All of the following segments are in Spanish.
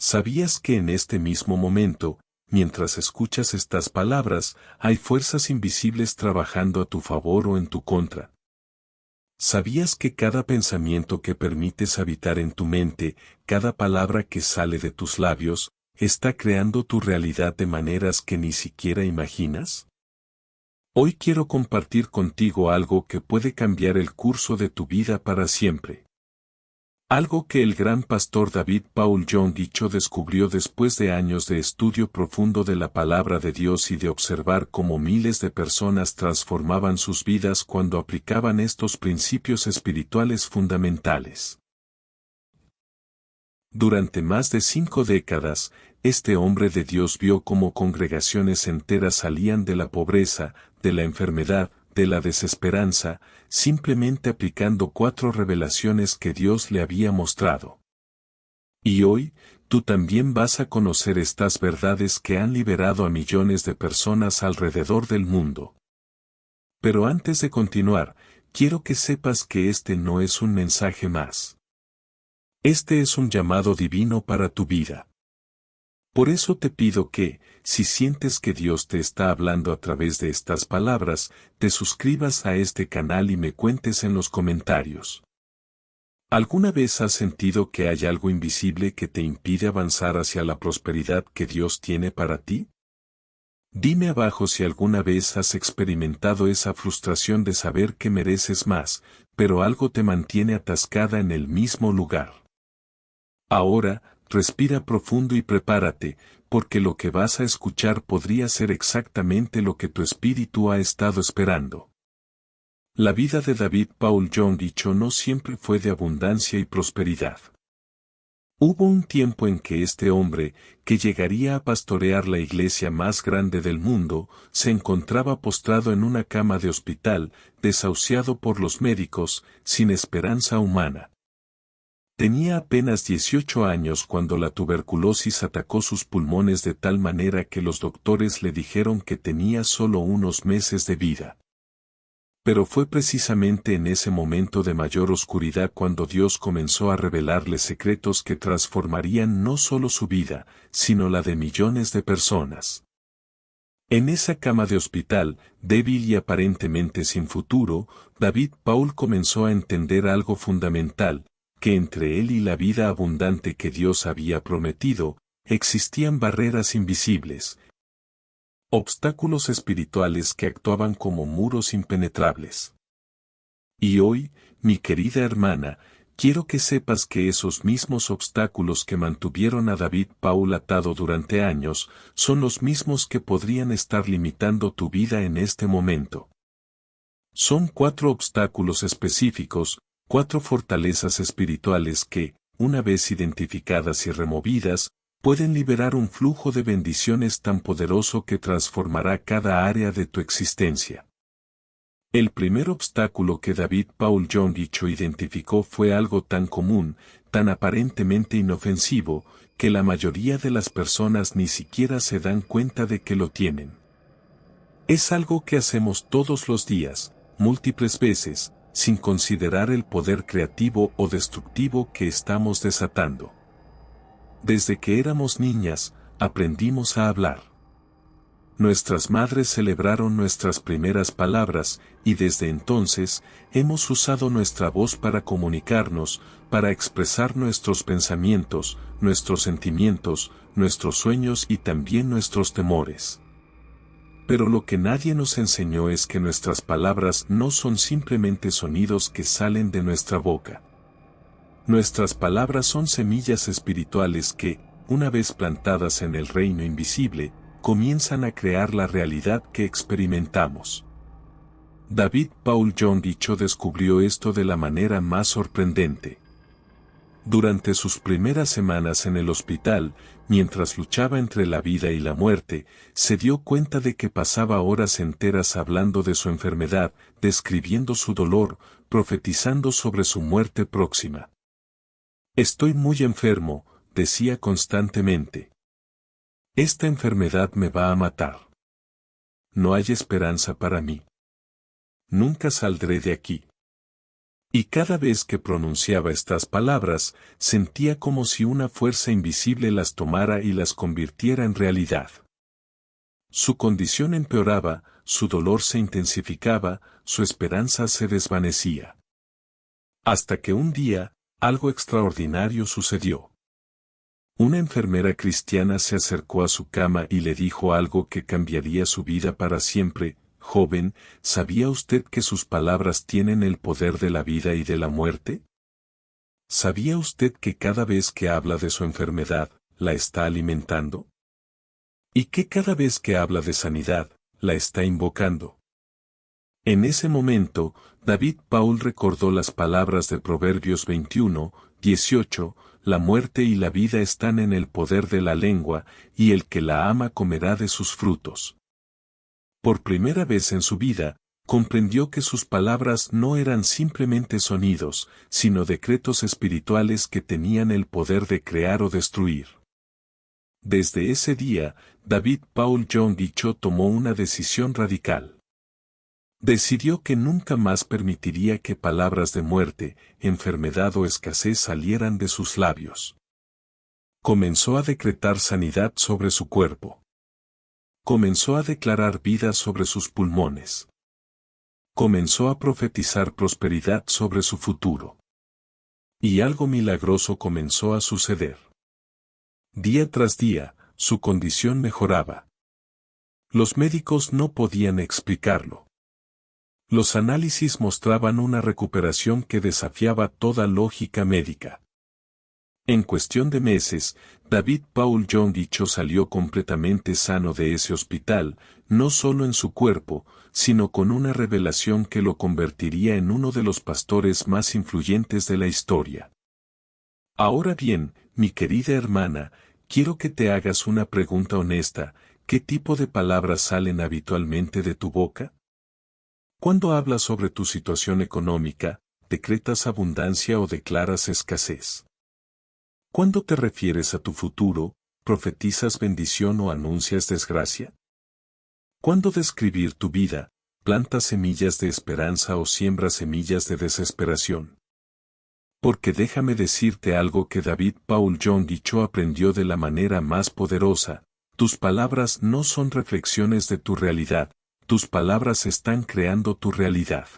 ¿Sabías que en este mismo momento, mientras escuchas estas palabras, hay fuerzas invisibles trabajando a tu favor o en tu contra? ¿Sabías que cada pensamiento que permites habitar en tu mente, cada palabra que sale de tus labios, está creando tu realidad de maneras que ni siquiera imaginas? Hoy quiero compartir contigo algo que puede cambiar el curso de tu vida para siempre. Algo que el gran pastor David Paul Young Cho descubrió después de años de estudio profundo de la palabra de Dios y de observar cómo miles de personas transformaban sus vidas cuando aplicaban estos principios espirituales fundamentales. Durante más de 5 décadas, este hombre de Dios vio cómo congregaciones enteras salían de la pobreza, de la enfermedad, de la desesperanza, simplemente aplicando 4 revelaciones que Dios le había mostrado. Y hoy, tú también vas a conocer estas verdades que han liberado a millones de personas alrededor del mundo. Pero antes de continuar, quiero que sepas que este no es un mensaje más. Este es un llamado divino para tu vida. Por eso te pido que, si sientes que Dios te está hablando a través de estas palabras, te suscribas a este canal y me cuentes en los comentarios. ¿Alguna vez has sentido que hay algo invisible que te impide avanzar hacia la prosperidad que Dios tiene para ti? Dime abajo si alguna vez has experimentado esa frustración de saber que mereces más, pero algo te mantiene atascada en el mismo lugar. Ahora, respira profundo y prepárate, porque lo que vas a escuchar podría ser exactamente lo que tu espíritu ha estado esperando. La vida de David Paul Young Cho no siempre fue de abundancia y prosperidad. Hubo un tiempo en que este hombre, que llegaría a pastorear la iglesia más grande del mundo, se encontraba postrado en una cama de hospital, desahuciado por los médicos, sin esperanza humana. Tenía apenas 18 años cuando la tuberculosis atacó sus pulmones de tal manera que los doctores le dijeron que tenía solo unos meses de vida. Pero fue precisamente en ese momento de mayor oscuridad cuando Dios comenzó a revelarle secretos que transformarían no solo su vida, sino la de millones de personas. En esa cama de hospital, débil y aparentemente sin futuro, David Paul comenzó a entender algo fundamental, que entre él y la vida abundante que Dios había prometido, existían barreras invisibles, obstáculos espirituales que actuaban como muros impenetrables. Y hoy, mi querida hermana, quiero que sepas que esos mismos obstáculos que mantuvieron a David Paul atado durante años, son los mismos que podrían estar limitando tu vida en este momento. Son 4 obstáculos específicos, 4 fortalezas espirituales que, una vez identificadas y removidas, pueden liberar un flujo de bendiciones tan poderoso que transformará cada área de tu existencia. El primer obstáculo que David Paul Young Cho identificó fue algo tan común, tan aparentemente inofensivo, que la mayoría de las personas ni siquiera se dan cuenta de que lo tienen. Es algo que hacemos todos los días, múltiples veces, sin considerar el poder creativo o destructivo que estamos desatando. Desde que éramos niñas, aprendimos a hablar. Nuestras madres celebraron nuestras primeras palabras, y desde entonces, hemos usado nuestra voz para comunicarnos, para expresar nuestros pensamientos, nuestros sentimientos, nuestros sueños y también nuestros temores. Pero lo que nadie nos enseñó es que nuestras palabras no son simplemente sonidos que salen de nuestra boca. Nuestras palabras son semillas espirituales que, una vez plantadas en el reino invisible, comienzan a crear la realidad que experimentamos. David Paul Young Cho descubrió esto de la manera más sorprendente. Durante sus primeras semanas en el hospital, mientras luchaba entre la vida y la muerte, se dio cuenta de que pasaba horas enteras hablando de su enfermedad, describiendo su dolor, profetizando sobre su muerte próxima. Estoy muy enfermo, decía constantemente. Esta enfermedad me va a matar. No hay esperanza para mí. Nunca saldré de aquí. Y cada vez que pronunciaba estas palabras, sentía como si una fuerza invisible las tomara y las convirtiera en realidad. Su condición empeoraba, su dolor se intensificaba, su esperanza se desvanecía. Hasta que un día, algo extraordinario sucedió. Una enfermera cristiana se acercó a su cama y le dijo algo que cambiaría su vida para siempre. Joven, ¿sabía usted que sus palabras tienen el poder de la vida y de la muerte? ¿Sabía usted que cada vez que habla de su enfermedad, la está alimentando? ¿Y que cada vez que habla de sanidad, la está invocando? En ese momento, David Paul recordó las palabras de Proverbios 21:18, la muerte y la vida están en el poder de la lengua, y el que la ama comerá de sus frutos. Por primera vez en su vida, comprendió que sus palabras no eran simplemente sonidos, sino decretos espirituales que tenían el poder de crear o destruir. Desde ese día, David Paul Yonggi Cho tomó una decisión radical. Decidió que nunca más permitiría que palabras de muerte, enfermedad o escasez salieran de sus labios. Comenzó a decretar sanidad sobre su cuerpo. Comenzó a declarar vida sobre sus pulmones. Comenzó a profetizar prosperidad sobre su futuro. Y algo milagroso comenzó a suceder. Día tras día, su condición mejoraba. Los médicos no podían explicarlo. Los análisis mostraban una recuperación que desafiaba toda lógica médica. En cuestión de meses, David Paul Yonggi Cho salió completamente sano de ese hospital, no solo en su cuerpo, sino con una revelación que lo convertiría en uno de los pastores más influyentes de la historia. Ahora bien, mi querida hermana, quiero que te hagas una pregunta honesta: ¿qué tipo de palabras salen habitualmente de tu boca? Cuando hablas sobre tu situación económica, ¿decretas abundancia o declaras escasez? Cuando te refieres a tu futuro, ¿profetizas bendición o anuncias desgracia? Cuando describir tu vida, ¿plantas semillas de esperanza o siembras semillas de desesperación? Porque déjame decirte algo que David Paul Yonggi Cho aprendió de la manera más poderosa: tus palabras no son reflexiones de tu realidad, tus palabras están creando tu realidad.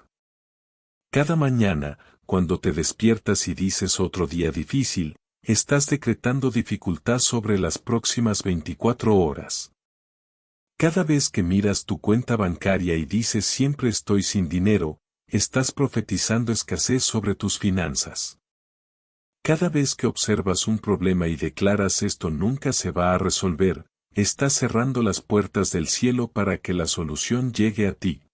Cada mañana, cuando te despiertas y dices otro día difícil, estás decretando dificultad sobre las próximas 24 horas. Cada vez que miras tu cuenta bancaria y dices siempre estoy sin dinero, estás profetizando escasez sobre tus finanzas. Cada vez que observas un problema y declaras esto nunca se va a resolver, estás cerrando las puertas del cielo para que la solución llegue a ti.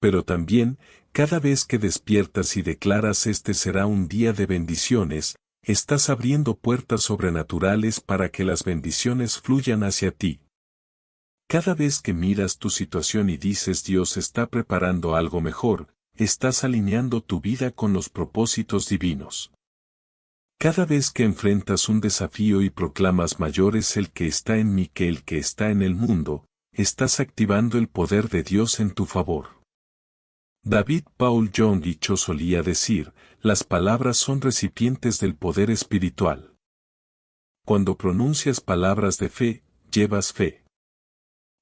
Pero también, cada vez que despiertas y declaras este será un día de bendiciones, estás abriendo puertas sobrenaturales para que las bendiciones fluyan hacia ti. Cada vez que miras tu situación y dices Dios está preparando algo mejor, estás alineando tu vida con los propósitos divinos. Cada vez que enfrentas un desafío y proclamas mayor es el que está en mí que el que está en el mundo, estás activando el poder de Dios en tu favor. David Paul Yonggi Cho solía decir, las palabras son recipientes del poder espiritual. Cuando pronuncias palabras de fe, llevas fe.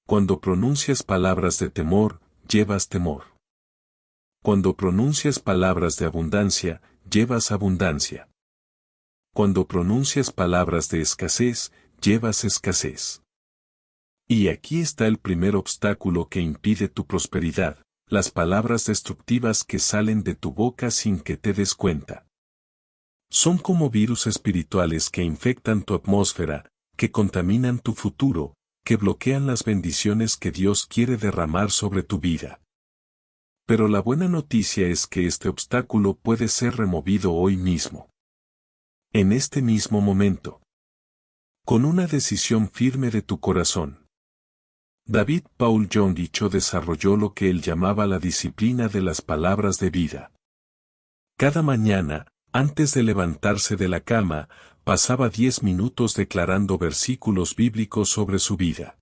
Cuando pronuncias palabras de temor, llevas temor. Cuando pronuncias palabras de abundancia, llevas abundancia. Cuando pronuncias palabras de escasez, llevas escasez. Y aquí está el primer obstáculo que impide tu prosperidad: las palabras destructivas que salen de tu boca sin que te des cuenta. Son como virus espirituales que infectan tu atmósfera, que contaminan tu futuro, que bloquean las bendiciones que Dios quiere derramar sobre tu vida. Pero la buena noticia es que este obstáculo puede ser removido hoy mismo. En este mismo momento. Con una decisión firme de tu corazón. David Paul Yonggi Cho desarrolló lo que él llamaba la disciplina de las palabras de vida. Cada mañana, antes de levantarse de la cama, pasaba 10 minutos declarando versículos bíblicos sobre su vida.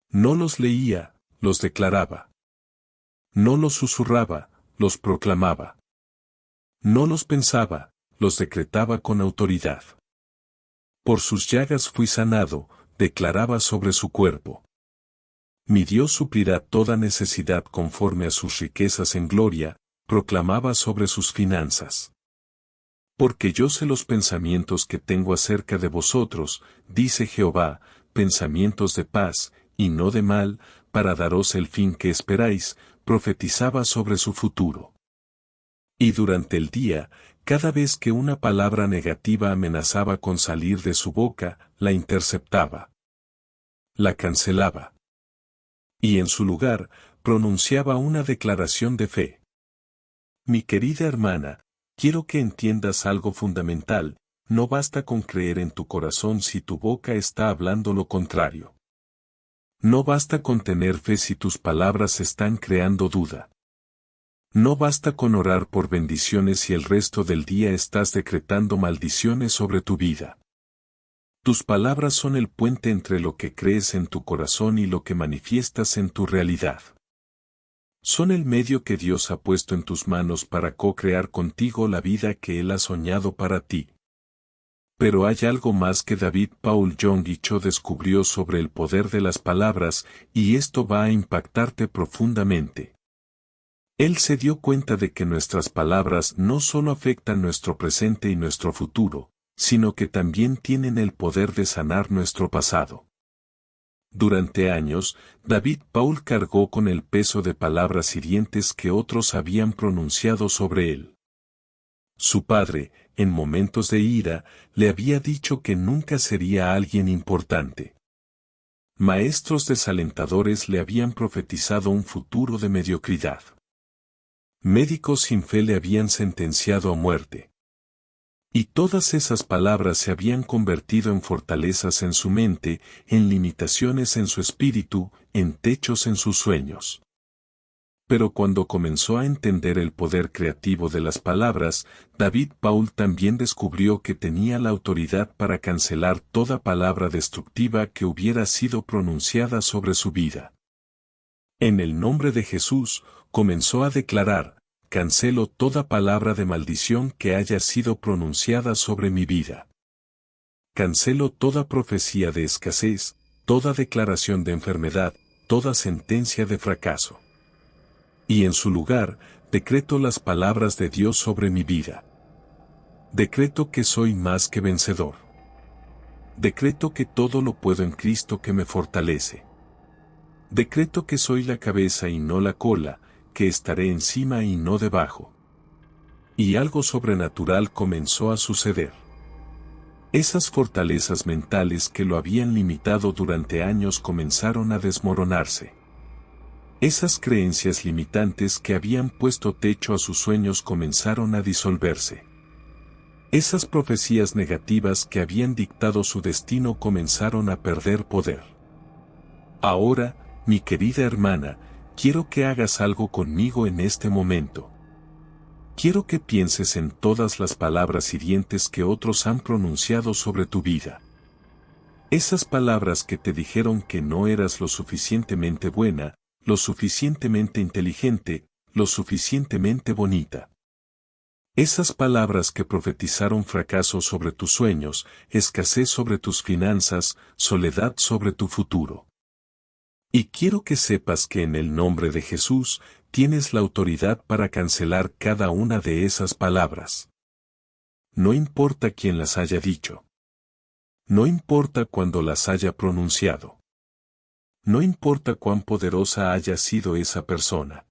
No los leía, los declaraba. No los susurraba, los proclamaba. No los pensaba, los decretaba con autoridad. Por sus llagas fui sanado, declaraba sobre su cuerpo. Mi Dios suplirá toda necesidad conforme a sus riquezas en gloria, proclamaba sobre sus finanzas. Porque yo sé los pensamientos que tengo acerca de vosotros, dice Jehová, pensamientos de paz, y no de mal, para daros el fin que esperáis, profetizaba sobre su futuro. Y durante el día, cada vez que una palabra negativa amenazaba con salir de su boca, la interceptaba. La cancelaba. Y en su lugar, pronunciaba una declaración de fe. Mi querida hermana, quiero que entiendas algo fundamental, no basta con creer en tu corazón si tu boca está hablando lo contrario. No basta con tener fe si tus palabras están creando duda. No basta con orar por bendiciones si el resto del día estás decretando maldiciones sobre tu vida. Tus palabras son el puente entre lo que crees en tu corazón y lo que manifiestas en tu realidad. Son el medio que Dios ha puesto en tus manos para co-crear contigo la vida que Él ha soñado para ti. Pero hay algo más que David Paul Yonggi Cho descubrió sobre el poder de las palabras, y esto va a impactarte profundamente. Él se dio cuenta de que nuestras palabras no solo afectan nuestro presente y nuestro futuro, sino que también tienen el poder de sanar nuestro pasado. Durante años, David Paul cargó con el peso de palabras hirientes que otros habían pronunciado sobre él. Su padre, en momentos de ira, le había dicho que nunca sería alguien importante. Maestros desalentadores le habían profetizado un futuro de mediocridad. Médicos sin fe le habían sentenciado a muerte. Y todas esas palabras se habían convertido en fortalezas en su mente, en limitaciones en su espíritu, en techos en sus sueños. Pero cuando comenzó a entender el poder creativo de las palabras, David Paul también descubrió que tenía la autoridad para cancelar toda palabra destructiva que hubiera sido pronunciada sobre su vida. En el nombre de Jesús, comenzó a declarar: cancelo toda palabra de maldición que haya sido pronunciada sobre mi vida. Cancelo toda profecía de escasez, toda declaración de enfermedad, toda sentencia de fracaso. Y en su lugar, decreto las palabras de Dios sobre mi vida. Decreto que soy más que vencedor. Decreto que todo lo puedo en Cristo que me fortalece. Decreto que soy la cabeza y no la cola, que estaré encima y no debajo. Y algo sobrenatural comenzó a suceder. Esas fortalezas mentales que lo habían limitado durante años comenzaron a desmoronarse. Esas creencias limitantes que habían puesto techo a sus sueños comenzaron a disolverse. Esas profecías negativas que habían dictado su destino comenzaron a perder poder. Ahora, mi querida hermana, quiero que hagas algo conmigo en este momento. Quiero que pienses en todas las palabras hirientes que otros han pronunciado sobre tu vida. Esas palabras que te dijeron que no eras lo suficientemente buena, lo suficientemente inteligente, lo suficientemente bonita. Esas palabras que profetizaron fracaso sobre tus sueños, escasez sobre tus finanzas, soledad sobre tu futuro. Y quiero que sepas que en el nombre de Jesús, tienes la autoridad para cancelar cada una de esas palabras. No importa quién las haya dicho. No importa cuándo las haya pronunciado. No importa cuán poderosa haya sido esa persona.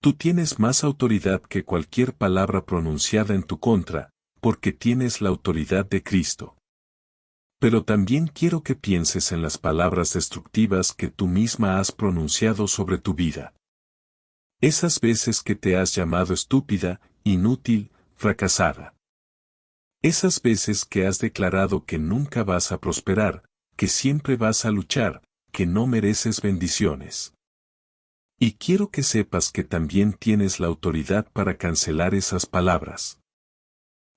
Tú tienes más autoridad que cualquier palabra pronunciada en tu contra, porque tienes la autoridad de Cristo. Pero también quiero que pienses en las palabras destructivas que tú misma has pronunciado sobre tu vida. Esas veces que te has llamado estúpida, inútil, fracasada. Esas veces que has declarado que nunca vas a prosperar, que siempre vas a luchar, que no mereces bendiciones. Y quiero que sepas que también tienes la autoridad para cancelar esas palabras.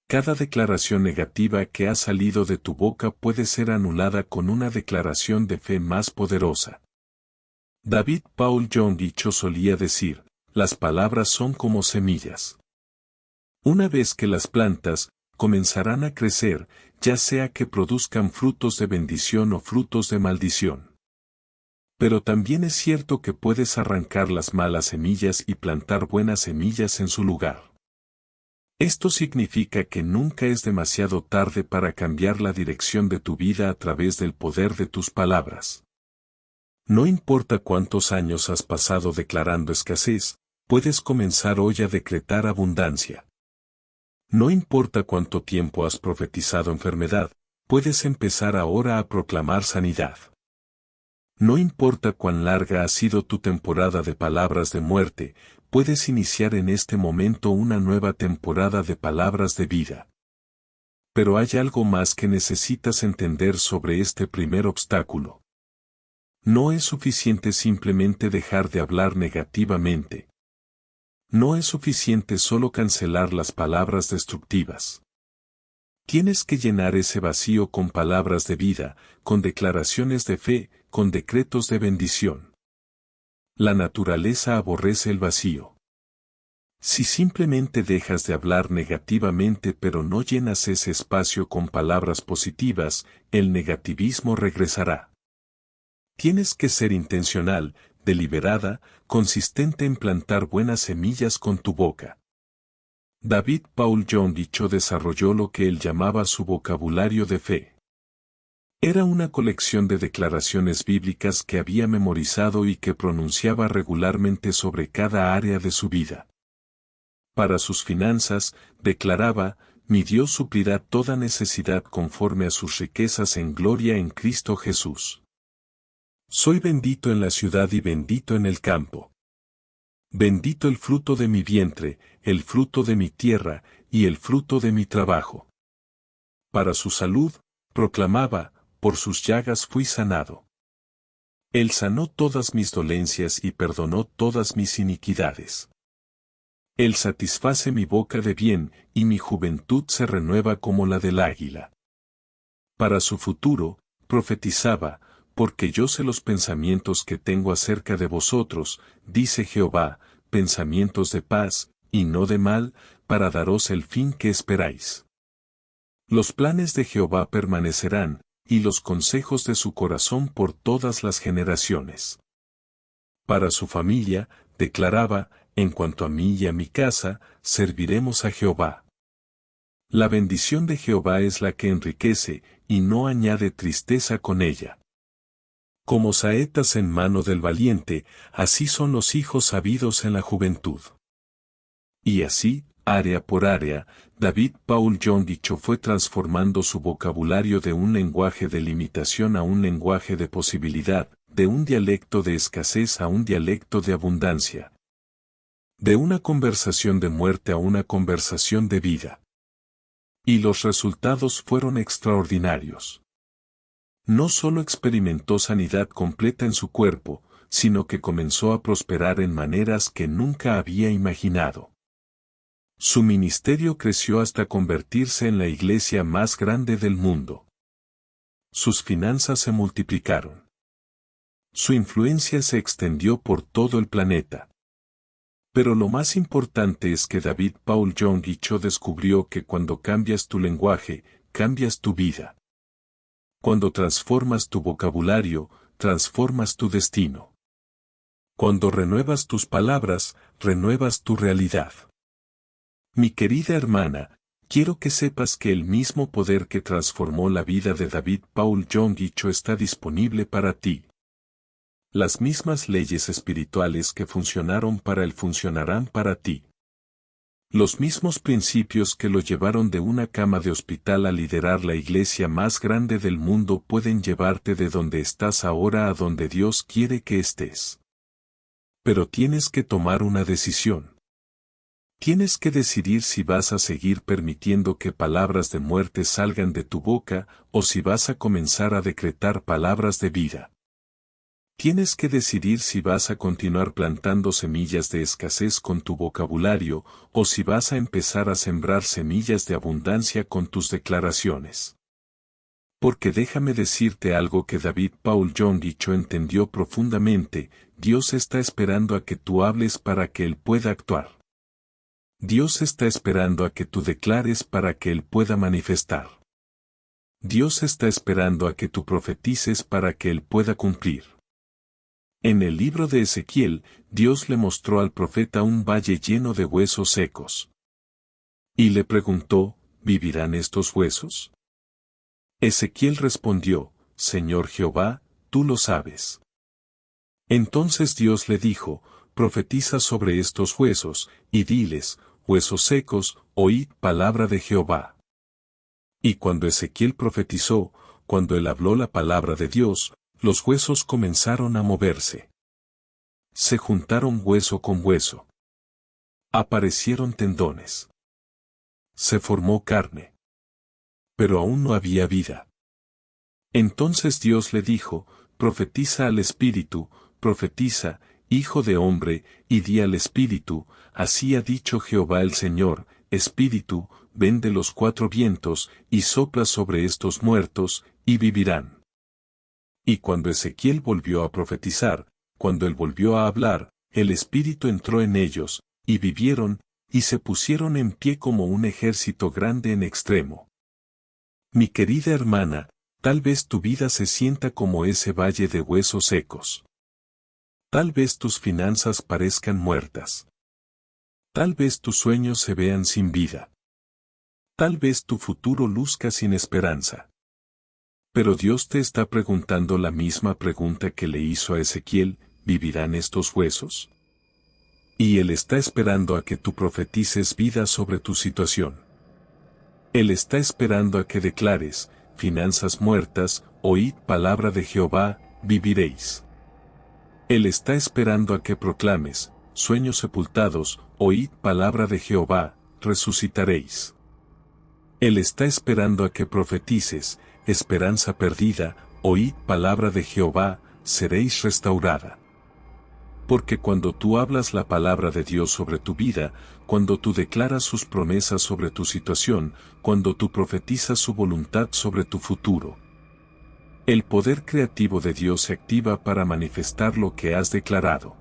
Cada declaración negativa que ha salido de tu boca puede ser anulada con una declaración de fe más poderosa. David Paul Yonggi Cho solía decir: las palabras son como semillas. Una vez que las plantas comenzarán a crecer, ya sea que produzcan frutos de bendición o frutos de maldición. Pero también es cierto que puedes arrancar las malas semillas y plantar buenas semillas en su lugar. Esto significa que nunca es demasiado tarde para cambiar la dirección de tu vida a través del poder de tus palabras. No importa cuántos años has pasado declarando escasez, puedes comenzar hoy a decretar abundancia. No importa cuánto tiempo has profetizado enfermedad, puedes empezar ahora a proclamar sanidad. No importa cuán larga ha sido tu temporada de palabras de muerte, puedes iniciar en este momento una nueva temporada de palabras de vida. Pero hay algo más que necesitas entender sobre este primer obstáculo. No es suficiente simplemente dejar de hablar negativamente. No es suficiente solo cancelar las palabras destructivas. Tienes que llenar ese vacío con palabras de vida, con declaraciones de fe, con decretos de bendición. La naturaleza aborrece el vacío. Si simplemente dejas de hablar negativamente pero no llenas ese espacio con palabras positivas, el negativismo regresará. Tienes que ser intencional, deliberada, consistente en plantar buenas semillas con tu boca. David Paul John Dicho desarrolló lo que él llamaba su vocabulario de fe. Era una colección de declaraciones bíblicas que había memorizado y que pronunciaba regularmente sobre cada área de su vida. Para sus finanzas, declaraba, mi Dios suplirá toda necesidad conforme a sus riquezas en gloria en Cristo Jesús. Soy bendito en la ciudad y bendito en el campo. Bendito el fruto de mi vientre, el fruto de mi tierra, y el fruto de mi trabajo. Para su salud, proclamaba, por sus llagas fui sanado. Él sanó todas mis dolencias y perdonó todas mis iniquidades. Él satisface mi boca de bien, y mi juventud se renueva como la del águila. Para su futuro, profetizaba, porque yo sé los pensamientos que tengo acerca de vosotros, dice Jehová, pensamientos de paz, y no de mal, para daros el fin que esperáis. Los planes de Jehová permanecerán, y los consejos de su corazón por todas las generaciones. Para su familia, declaraba, en cuanto a mí y a mi casa, serviremos a Jehová. La bendición de Jehová es la que enriquece, y no añade tristeza con ella. Como saetas en mano del valiente, así son los hijos sabidos en la juventud. Y así, área por área, David Paul John Dicho fue transformando su vocabulario de un lenguaje de limitación a un lenguaje de posibilidad, de un dialecto de escasez a un dialecto de abundancia. De una conversación de muerte a una conversación de vida. Y los resultados fueron extraordinarios. No solo experimentó sanidad completa en su cuerpo, sino que comenzó a prosperar en maneras que nunca había imaginado. Su ministerio creció hasta convertirse en la iglesia más grande del mundo. Sus finanzas se multiplicaron. Su influencia se extendió por todo el planeta. Pero lo más importante es que David Paul John Dicho descubrió que cuando cambias tu lenguaje, cambias tu vida. Cuando transformas tu vocabulario, transformas tu destino. Cuando renuevas tus palabras, renuevas tu realidad. Mi querida hermana, quiero que sepas que el mismo poder que transformó la vida de David Paul John Dicho está disponible para ti. Las mismas leyes espirituales que funcionaron para él funcionarán para ti. Los mismos principios que lo llevaron de una cama de hospital a liderar la iglesia más grande del mundo pueden llevarte de donde estás ahora a donde Dios quiere que estés. Pero tienes que tomar una decisión. Tienes que decidir si vas a seguir permitiendo que palabras de muerte salgan de tu boca o si vas a comenzar a decretar palabras de vida. Tienes que decidir si vas a continuar plantando semillas de escasez con tu vocabulario, o si vas a empezar a sembrar semillas de abundancia con tus declaraciones. Porque déjame decirte algo que David Paul John Dicho entendió profundamente, Dios está esperando a que tú hables para que Él pueda actuar. Dios está esperando a que tú declares para que Él pueda manifestar. Dios está esperando a que tú profetices para que Él pueda cumplir. En el libro de Ezequiel, Dios le mostró al profeta un valle lleno de huesos secos. Y le preguntó, ¿vivirán estos huesos? Ezequiel respondió, Señor Jehová, tú lo sabes. Entonces Dios le dijo, profetiza sobre estos huesos, y diles, huesos secos, oíd palabra de Jehová. Y cuando Ezequiel profetizó, cuando él habló la palabra de Dios, los huesos comenzaron a moverse. Se juntaron hueso con hueso. Aparecieron tendones. Se formó carne. Pero aún no había vida. Entonces Dios le dijo, profetiza al Espíritu, profetiza, hijo de hombre, y di al Espíritu, así ha dicho Jehová el Señor, Espíritu, ven de los cuatro vientos, y sopla sobre estos muertos, y vivirán. Y cuando Ezequiel volvió a profetizar, cuando él volvió a hablar, el Espíritu entró en ellos, y vivieron, y se pusieron en pie como un ejército grande en extremo. Mi querida hermana, tal vez tu vida se sienta como ese valle de huesos secos. Tal vez tus finanzas parezcan muertas. Tal vez tus sueños se vean sin vida. Tal vez tu futuro luzca sin esperanza. Pero Dios te está preguntando la misma pregunta que le hizo a Ezequiel, ¿vivirán estos huesos? Y Él está esperando a que tú profetices vida sobre tu situación. Él está esperando a que declares, finanzas muertas, oíd palabra de Jehová, viviréis. Él está esperando a que proclames, sueños sepultados, oíd palabra de Jehová, resucitaréis. Él está esperando a que profetices, esperanza perdida, oíd palabra de Jehová, seréis restaurada. Porque cuando tú hablas la palabra de Dios sobre tu vida, cuando tú declaras sus promesas sobre tu situación, cuando tú profetizas su voluntad sobre tu futuro, el poder creativo de Dios se activa para manifestar lo que has declarado.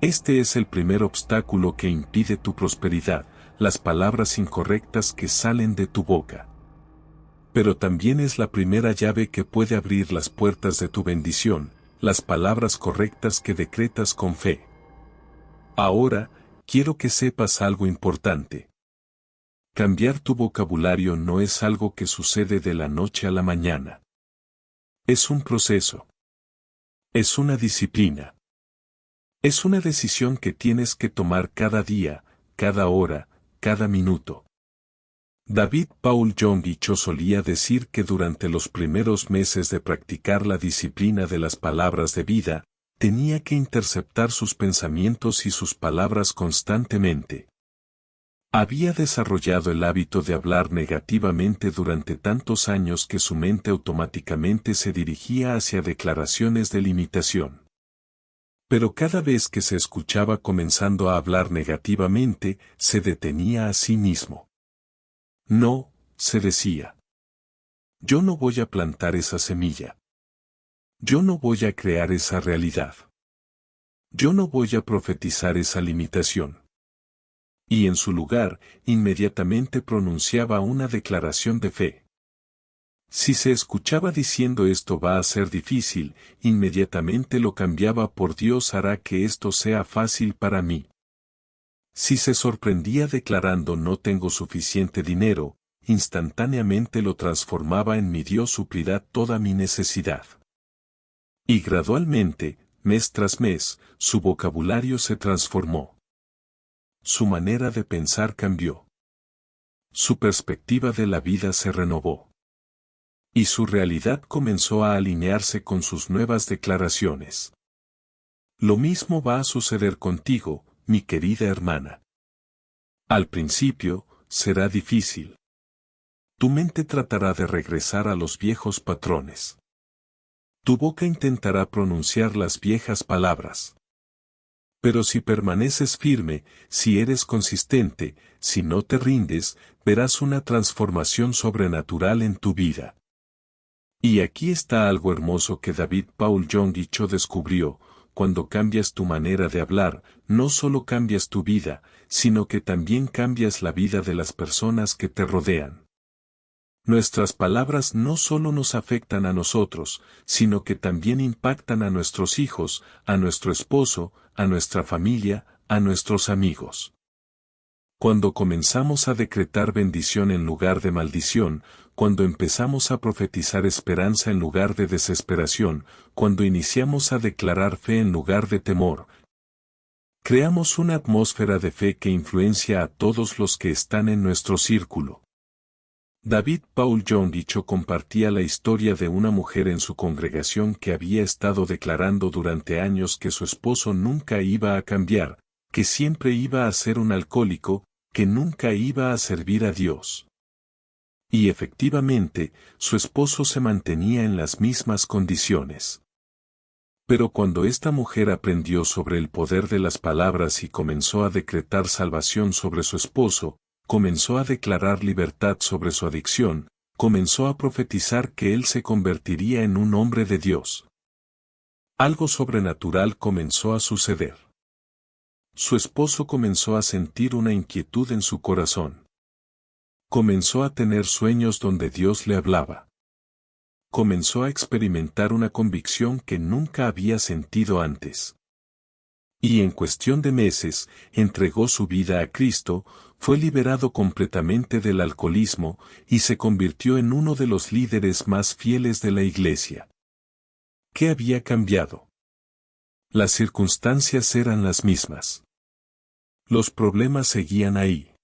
Este es el primer obstáculo que impide tu prosperidad, las palabras incorrectas que salen de tu boca. Pero también es la primera llave que puede abrir las puertas de tu bendición, las palabras correctas que decretas con fe. Ahora, quiero que sepas algo importante. Cambiar tu vocabulario no es algo que sucede de la noche a la mañana. Es un proceso. Es una disciplina. Es una decisión que tienes que tomar cada día, cada hora, cada minuto. David Paul Yonggi solía decir que durante los primeros meses de practicar la disciplina de las palabras de vida, tenía que interceptar sus pensamientos y sus palabras constantemente. Había desarrollado el hábito de hablar negativamente durante tantos años que su mente automáticamente se dirigía hacia declaraciones de limitación. Pero cada vez que se escuchaba comenzando a hablar negativamente, se detenía a sí mismo. No, se decía. Yo no voy a plantar esa semilla. Yo no voy a crear esa realidad. Yo no voy a profetizar esa limitación. Y en su lugar, inmediatamente pronunciaba una declaración de fe. Si se escuchaba diciendo esto va a ser difícil, inmediatamente lo cambiaba por Dios hará que esto sea fácil para mí. Si se sorprendía declarando no tengo suficiente dinero, instantáneamente lo transformaba en mi Dios suplirá toda mi necesidad. Y gradualmente, mes tras mes, su vocabulario se transformó. Su manera de pensar cambió. Su perspectiva de la vida se renovó. Y su realidad comenzó a alinearse con sus nuevas declaraciones. Lo mismo va a suceder contigo, mi querida hermana. Al principio, será difícil. Tu mente tratará de regresar a los viejos patrones. Tu boca intentará pronunciar las viejas palabras. Pero si permaneces firme, si eres consistente, si no te rindes, verás una transformación sobrenatural en tu vida. Y aquí está algo hermoso que David Paul Yonggi descubrió, cuando cambias tu manera de hablar, no solo cambias tu vida, sino que también cambias la vida de las personas que te rodean. Nuestras palabras no solo nos afectan a nosotros, sino que también impactan a nuestros hijos, a nuestro esposo, a nuestra familia, a nuestros amigos. Cuando comenzamos a decretar bendición en lugar de maldición, cuando empezamos a profetizar esperanza en lugar de desesperación, cuando iniciamos a declarar fe en lugar de temor, creamos una atmósfera de fe que influencia a todos los que están en nuestro círculo. David Paul John Dicho compartía la historia de una mujer en su congregación que había estado declarando durante años que su esposo nunca iba a cambiar, que siempre iba a ser un alcohólico, que nunca iba a servir a Dios. Y efectivamente, su esposo se mantenía en las mismas condiciones. Pero cuando esta mujer aprendió sobre el poder de las palabras y comenzó a decretar salvación sobre su esposo, comenzó a declarar libertad sobre su adicción, comenzó a profetizar que él se convertiría en un hombre de Dios. Algo sobrenatural comenzó a suceder. Su esposo comenzó a sentir una inquietud en su corazón. Comenzó a tener sueños donde Dios le hablaba. Comenzó a experimentar una convicción que nunca había sentido antes. Y en cuestión de meses, entregó su vida a Cristo, fue liberado completamente del alcoholismo y se convirtió en uno de los líderes más fieles de la iglesia. ¿Qué había cambiado? Las circunstancias eran las mismas. Los problemas seguían ahí.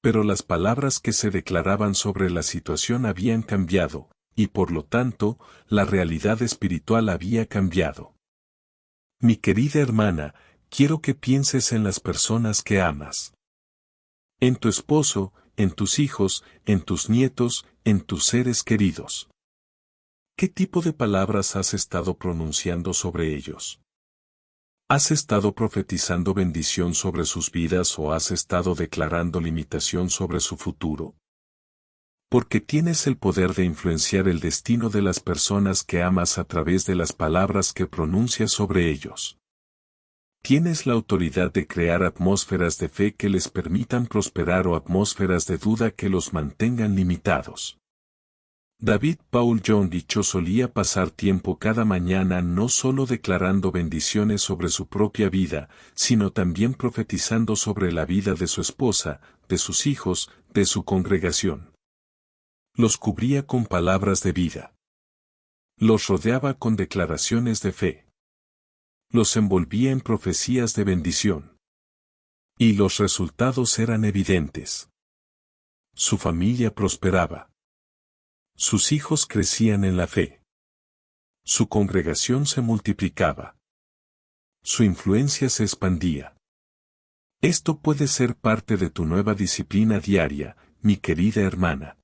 Pero las palabras que se declaraban sobre la situación habían cambiado, y por lo tanto, la realidad espiritual había cambiado. Mi querida hermana, quiero que pienses en las personas que amas. En tu esposo, en tus hijos, en tus nietos, en tus seres queridos. ¿Qué tipo de palabras has estado pronunciando sobre ellos? ¿Has estado profetizando bendición sobre sus vidas o has estado declarando limitación sobre su futuro? Porque tienes el poder de influenciar el destino de las personas que amas a través de las palabras que pronuncias sobre ellos. Tienes la autoridad de crear atmósferas de fe que les permitan prosperar o atmósferas de duda que los mantengan limitados. David Paul John Dicho solía pasar tiempo cada mañana no solo declarando bendiciones sobre su propia vida, sino también profetizando sobre la vida de su esposa, de sus hijos, de su congregación. Los cubría con palabras de vida. Los rodeaba con declaraciones de fe. Los envolvía en profecías de bendición. Y los resultados eran evidentes. Su familia prosperaba. Sus hijos crecían en la fe. Su congregación se multiplicaba. Su influencia se expandía. Esto puede ser parte de tu nueva disciplina diaria, mi querida hermana.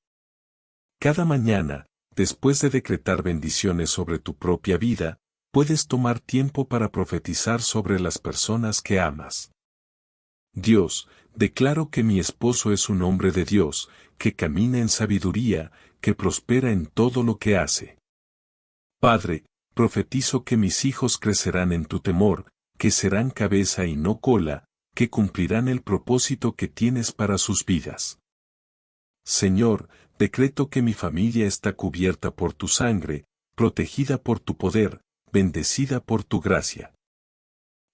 Cada mañana, después de decretar bendiciones sobre tu propia vida, puedes tomar tiempo para profetizar sobre las personas que amas. Dios, declaro que mi esposo es un hombre de Dios, que camina en sabiduría, que prospera en todo lo que hace. Padre, profetizo que mis hijos crecerán en tu temor, que serán cabeza y no cola, que cumplirán el propósito que tienes para sus vidas. Señor, decreto que mi familia está cubierta por tu sangre, protegida por tu poder, bendecida por tu gracia.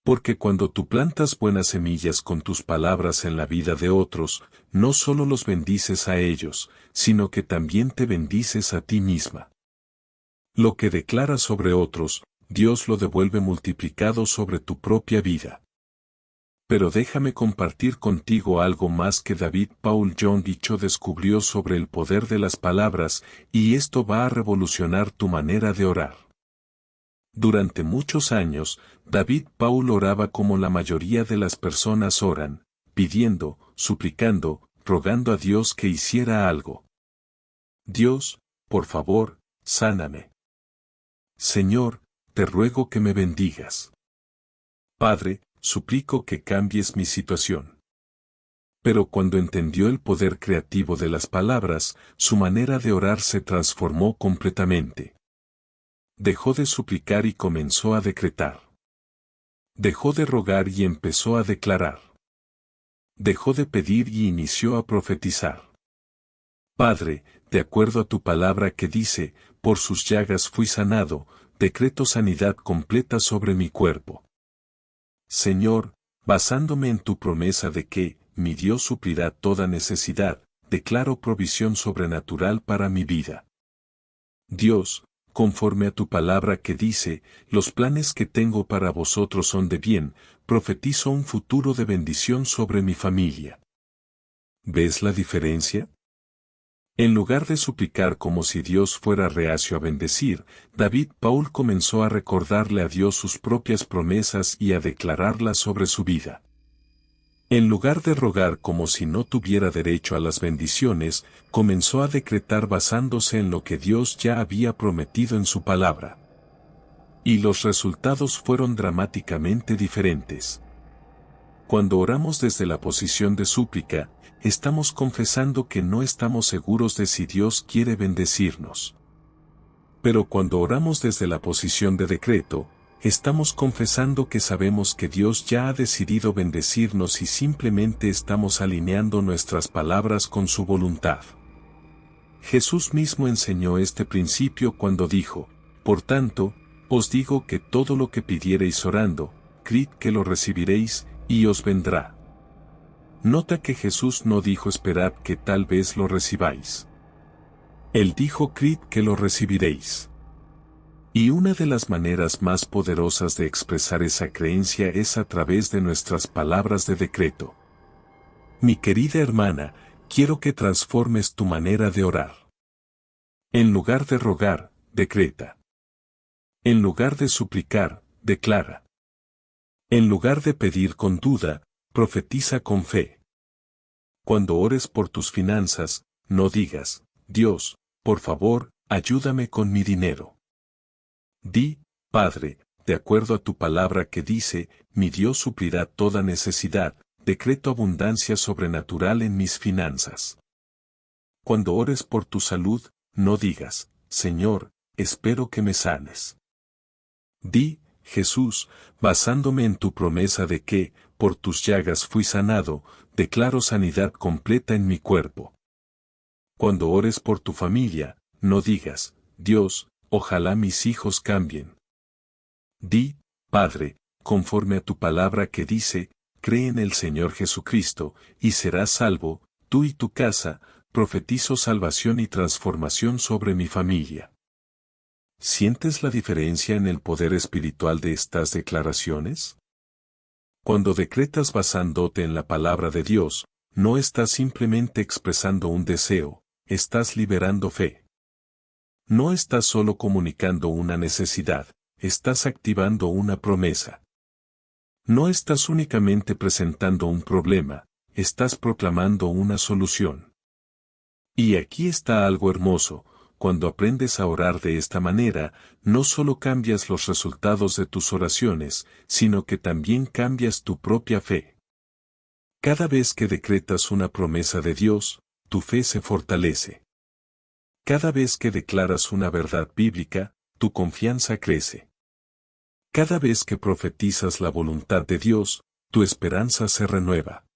Porque cuando tú plantas buenas semillas con tus palabras en la vida de otros, no solo los bendices a ellos, sino que también te bendices a ti misma. Lo que declaras sobre otros, Dios lo devuelve multiplicado sobre tu propia vida. Pero déjame compartir contigo algo más que David Paul John Dicho descubrió sobre el poder de las palabras, y esto va a revolucionar tu manera de orar. Durante muchos años, David Paul oraba como la mayoría de las personas oran, pidiendo, suplicando, rogando a Dios que hiciera algo. Dios, por favor, sáname. Señor, te ruego que me bendigas. Padre, suplico que cambies mi situación. Pero cuando entendió el poder creativo de las palabras, su manera de orar se transformó completamente. Dejó de suplicar y comenzó a decretar. Dejó de rogar y empezó a declarar. Dejó de pedir y inició a profetizar. Padre, de acuerdo a tu palabra que dice, por sus llagas fui sanado, decreto sanidad completa sobre mi cuerpo. Señor, basándome en tu promesa de que, mi Dios suplirá toda necesidad, declaro provisión sobrenatural para mi vida. Dios, conforme a tu palabra que dice, los planes que tengo para vosotros son de bien, profetizo un futuro de bendición sobre mi familia. ¿Ves la diferencia? En lugar de suplicar como si Dios fuera reacio a bendecir, Paul comenzó a recordarle a Dios sus propias promesas y a declararlas sobre su vida. En lugar de rogar como si no tuviera derecho a las bendiciones, comenzó a decretar basándose en lo que Dios ya había prometido en su palabra. Y los resultados fueron dramáticamente diferentes. Cuando oramos desde la posición de súplica, estamos confesando que no estamos seguros de si Dios quiere bendecirnos. Pero cuando oramos desde la posición de decreto, estamos confesando que sabemos que Dios ya ha decidido bendecirnos y simplemente estamos alineando nuestras palabras con su voluntad. Jesús mismo enseñó este principio cuando dijo, por tanto, os digo que todo lo que pidiereis orando, creed que lo recibiréis, y os vendrá. Nota que Jesús no dijo esperad que tal vez lo recibáis. Él dijo creed que lo recibiréis. Y una de las maneras más poderosas de expresar esa creencia es a través de nuestras palabras de decreto. Mi querida hermana, quiero que transformes tu manera de orar. En lugar de rogar, decreta. En lugar de suplicar, declara. En lugar de pedir con duda, profetiza con fe. Cuando ores por tus finanzas, no digas, Dios, por favor, ayúdame con mi dinero. Di, Padre, de acuerdo a tu palabra que dice, mi Dios suplirá toda necesidad, decreto abundancia sobrenatural en mis finanzas. Cuando ores por tu salud, no digas, Señor, espero que me sanes. Di, Jesús, basándome en tu promesa de que, por tus llagas fui sanado, declaro sanidad completa en mi cuerpo. Cuando ores por tu familia, no digas, Dios, ojalá mis hijos cambien. Di, Padre, conforme a tu palabra que dice, cree en el Señor Jesucristo, y serás salvo, tú y tu casa, profetizo salvación y transformación sobre mi familia. ¿Sientes la diferencia en el poder espiritual de estas declaraciones? Cuando decretas basándote en la palabra de Dios, no estás simplemente expresando un deseo, estás liberando fe. No estás solo comunicando una necesidad, estás activando una promesa. No estás únicamente presentando un problema, estás proclamando una solución. Y aquí está algo hermoso. Cuando aprendes a orar de esta manera, no solo cambias los resultados de tus oraciones, sino que también cambias tu propia fe. Cada vez que decretas una promesa de Dios, tu fe se fortalece. Cada vez que declaras una verdad bíblica, tu confianza crece. Cada vez que profetizas la voluntad de Dios, tu esperanza se renueva.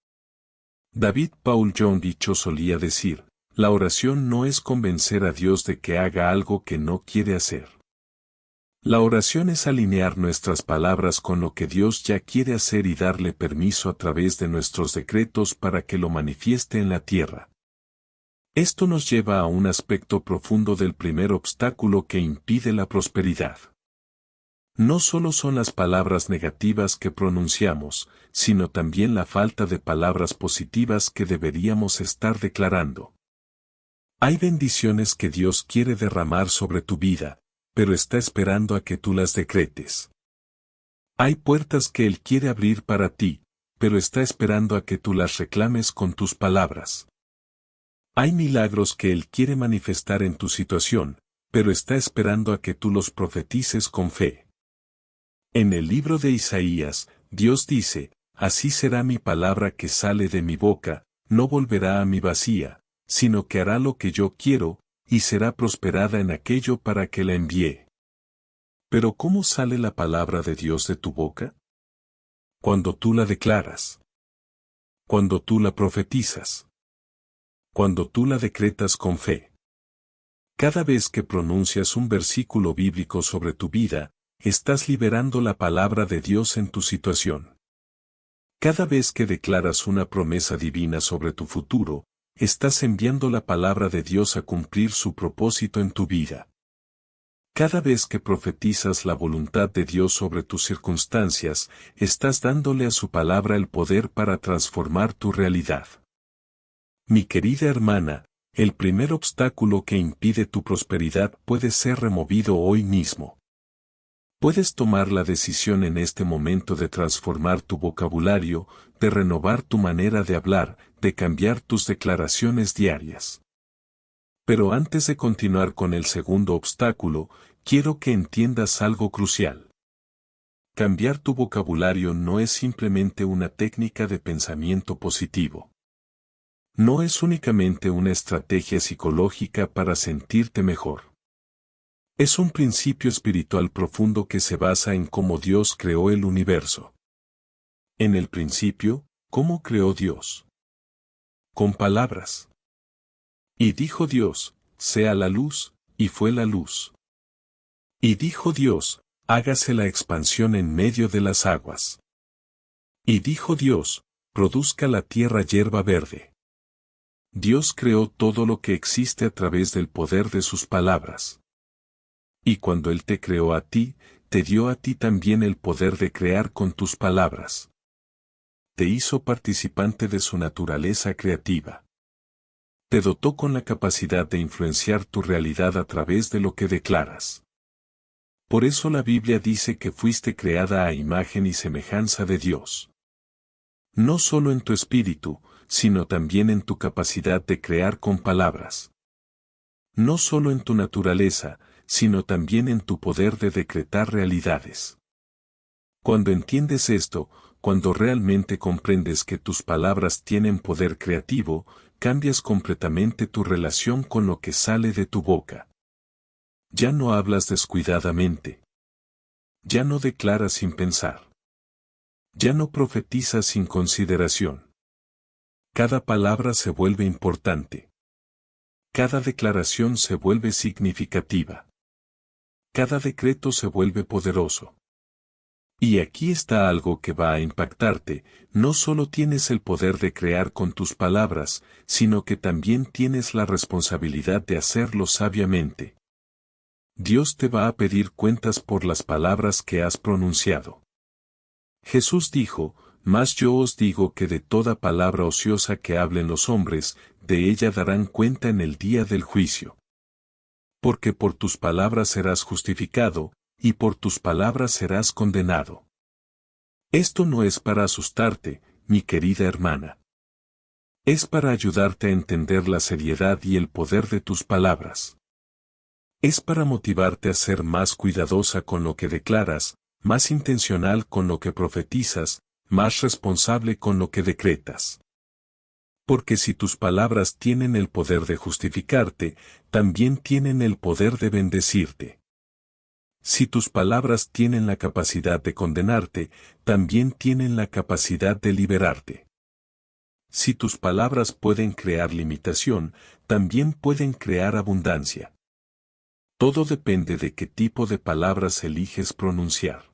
Paul John Dicho solía decir, la oración no es convencer a Dios de que haga algo que no quiere hacer. La oración es alinear nuestras palabras con lo que Dios ya quiere hacer y darle permiso a través de nuestros decretos para que lo manifieste en la tierra. Esto nos lleva a un aspecto profundo del primer obstáculo que impide la prosperidad. No solo son las palabras negativas que pronunciamos, sino también la falta de palabras positivas que deberíamos estar declarando. Hay bendiciones que Dios quiere derramar sobre tu vida, pero está esperando a que tú las decretes. Hay puertas que Él quiere abrir para ti, pero está esperando a que tú las reclames con tus palabras. Hay milagros que Él quiere manifestar en tu situación, pero está esperando a que tú los profetices con fe. En el libro de Isaías, Dios dice, así será mi palabra que sale de mi boca, no volverá a mi vacía, sino que hará lo que yo quiero, y será prosperada en aquello para que la envié. Pero ¿cómo sale la palabra de Dios de tu boca? Cuando tú la declaras. Cuando tú la profetizas. Cuando tú la decretas con fe. Cada vez que pronuncias un versículo bíblico sobre tu vida, estás liberando la palabra de Dios en tu situación. Cada vez que declaras una promesa divina sobre tu futuro, estás enviando la palabra de Dios a cumplir su propósito en tu vida. Cada vez que profetizas la voluntad de Dios sobre tus circunstancias, estás dándole a su palabra el poder para transformar tu realidad. Mi querida hermana, el primer obstáculo que impide tu prosperidad puede ser removido hoy mismo. Puedes tomar la decisión en este momento de transformar tu vocabulario, de renovar tu manera de hablar, de cambiar tus declaraciones diarias. Pero antes de continuar con el segundo obstáculo, quiero que entiendas algo crucial. Cambiar tu vocabulario no es simplemente una técnica de pensamiento positivo. No es únicamente una estrategia psicológica para sentirte mejor. Es un principio espiritual profundo que se basa en cómo Dios creó el universo. En el principio, ¿cómo creó Dios? Con palabras. Y dijo Dios, sea la luz, y fue la luz. Y dijo Dios, hágase la expansión en medio de las aguas. Y dijo Dios, produzca la tierra hierba verde. Dios creó todo lo que existe a través del poder de sus palabras. Y cuando Él te creó a ti, te dio a ti también el poder de crear con tus palabras. Te hizo participante de su naturaleza creativa. Te dotó con la capacidad de influenciar tu realidad a través de lo que declaras. Por eso la Biblia dice que fuiste creada a imagen y semejanza de Dios. No solo en tu espíritu, sino también en tu capacidad de crear con palabras. No solo en tu naturaleza, sino también en tu poder de decretar realidades. Cuando entiendes esto, cuando realmente comprendes que tus palabras tienen poder creativo, cambias completamente tu relación con lo que sale de tu boca. Ya no hablas descuidadamente. Ya no declaras sin pensar. Ya no profetizas sin consideración. Cada palabra se vuelve importante. Cada declaración se vuelve significativa. Cada decreto se vuelve poderoso. Y aquí está algo que va a impactarte, no solo tienes el poder de crear con tus palabras, sino que también tienes la responsabilidad de hacerlo sabiamente. Dios te va a pedir cuentas por las palabras que has pronunciado. Jesús dijo, mas yo os digo que de toda palabra ociosa que hablen los hombres, de ella darán cuenta en el día del juicio. Porque por tus palabras serás justificado, y por tus palabras serás condenado. Esto no es para asustarte, mi querida hermana. Es para ayudarte a entender la seriedad y el poder de tus palabras. Es para motivarte a ser más cuidadosa con lo que declaras, más intencional con lo que profetizas, más responsable con lo que decretas. Porque si tus palabras tienen el poder de justificarte, también tienen el poder de bendecirte. Si tus palabras tienen la capacidad de condenarte, también tienen la capacidad de liberarte. Si tus palabras pueden crear limitación, también pueden crear abundancia. Todo depende de qué tipo de palabras eliges pronunciar.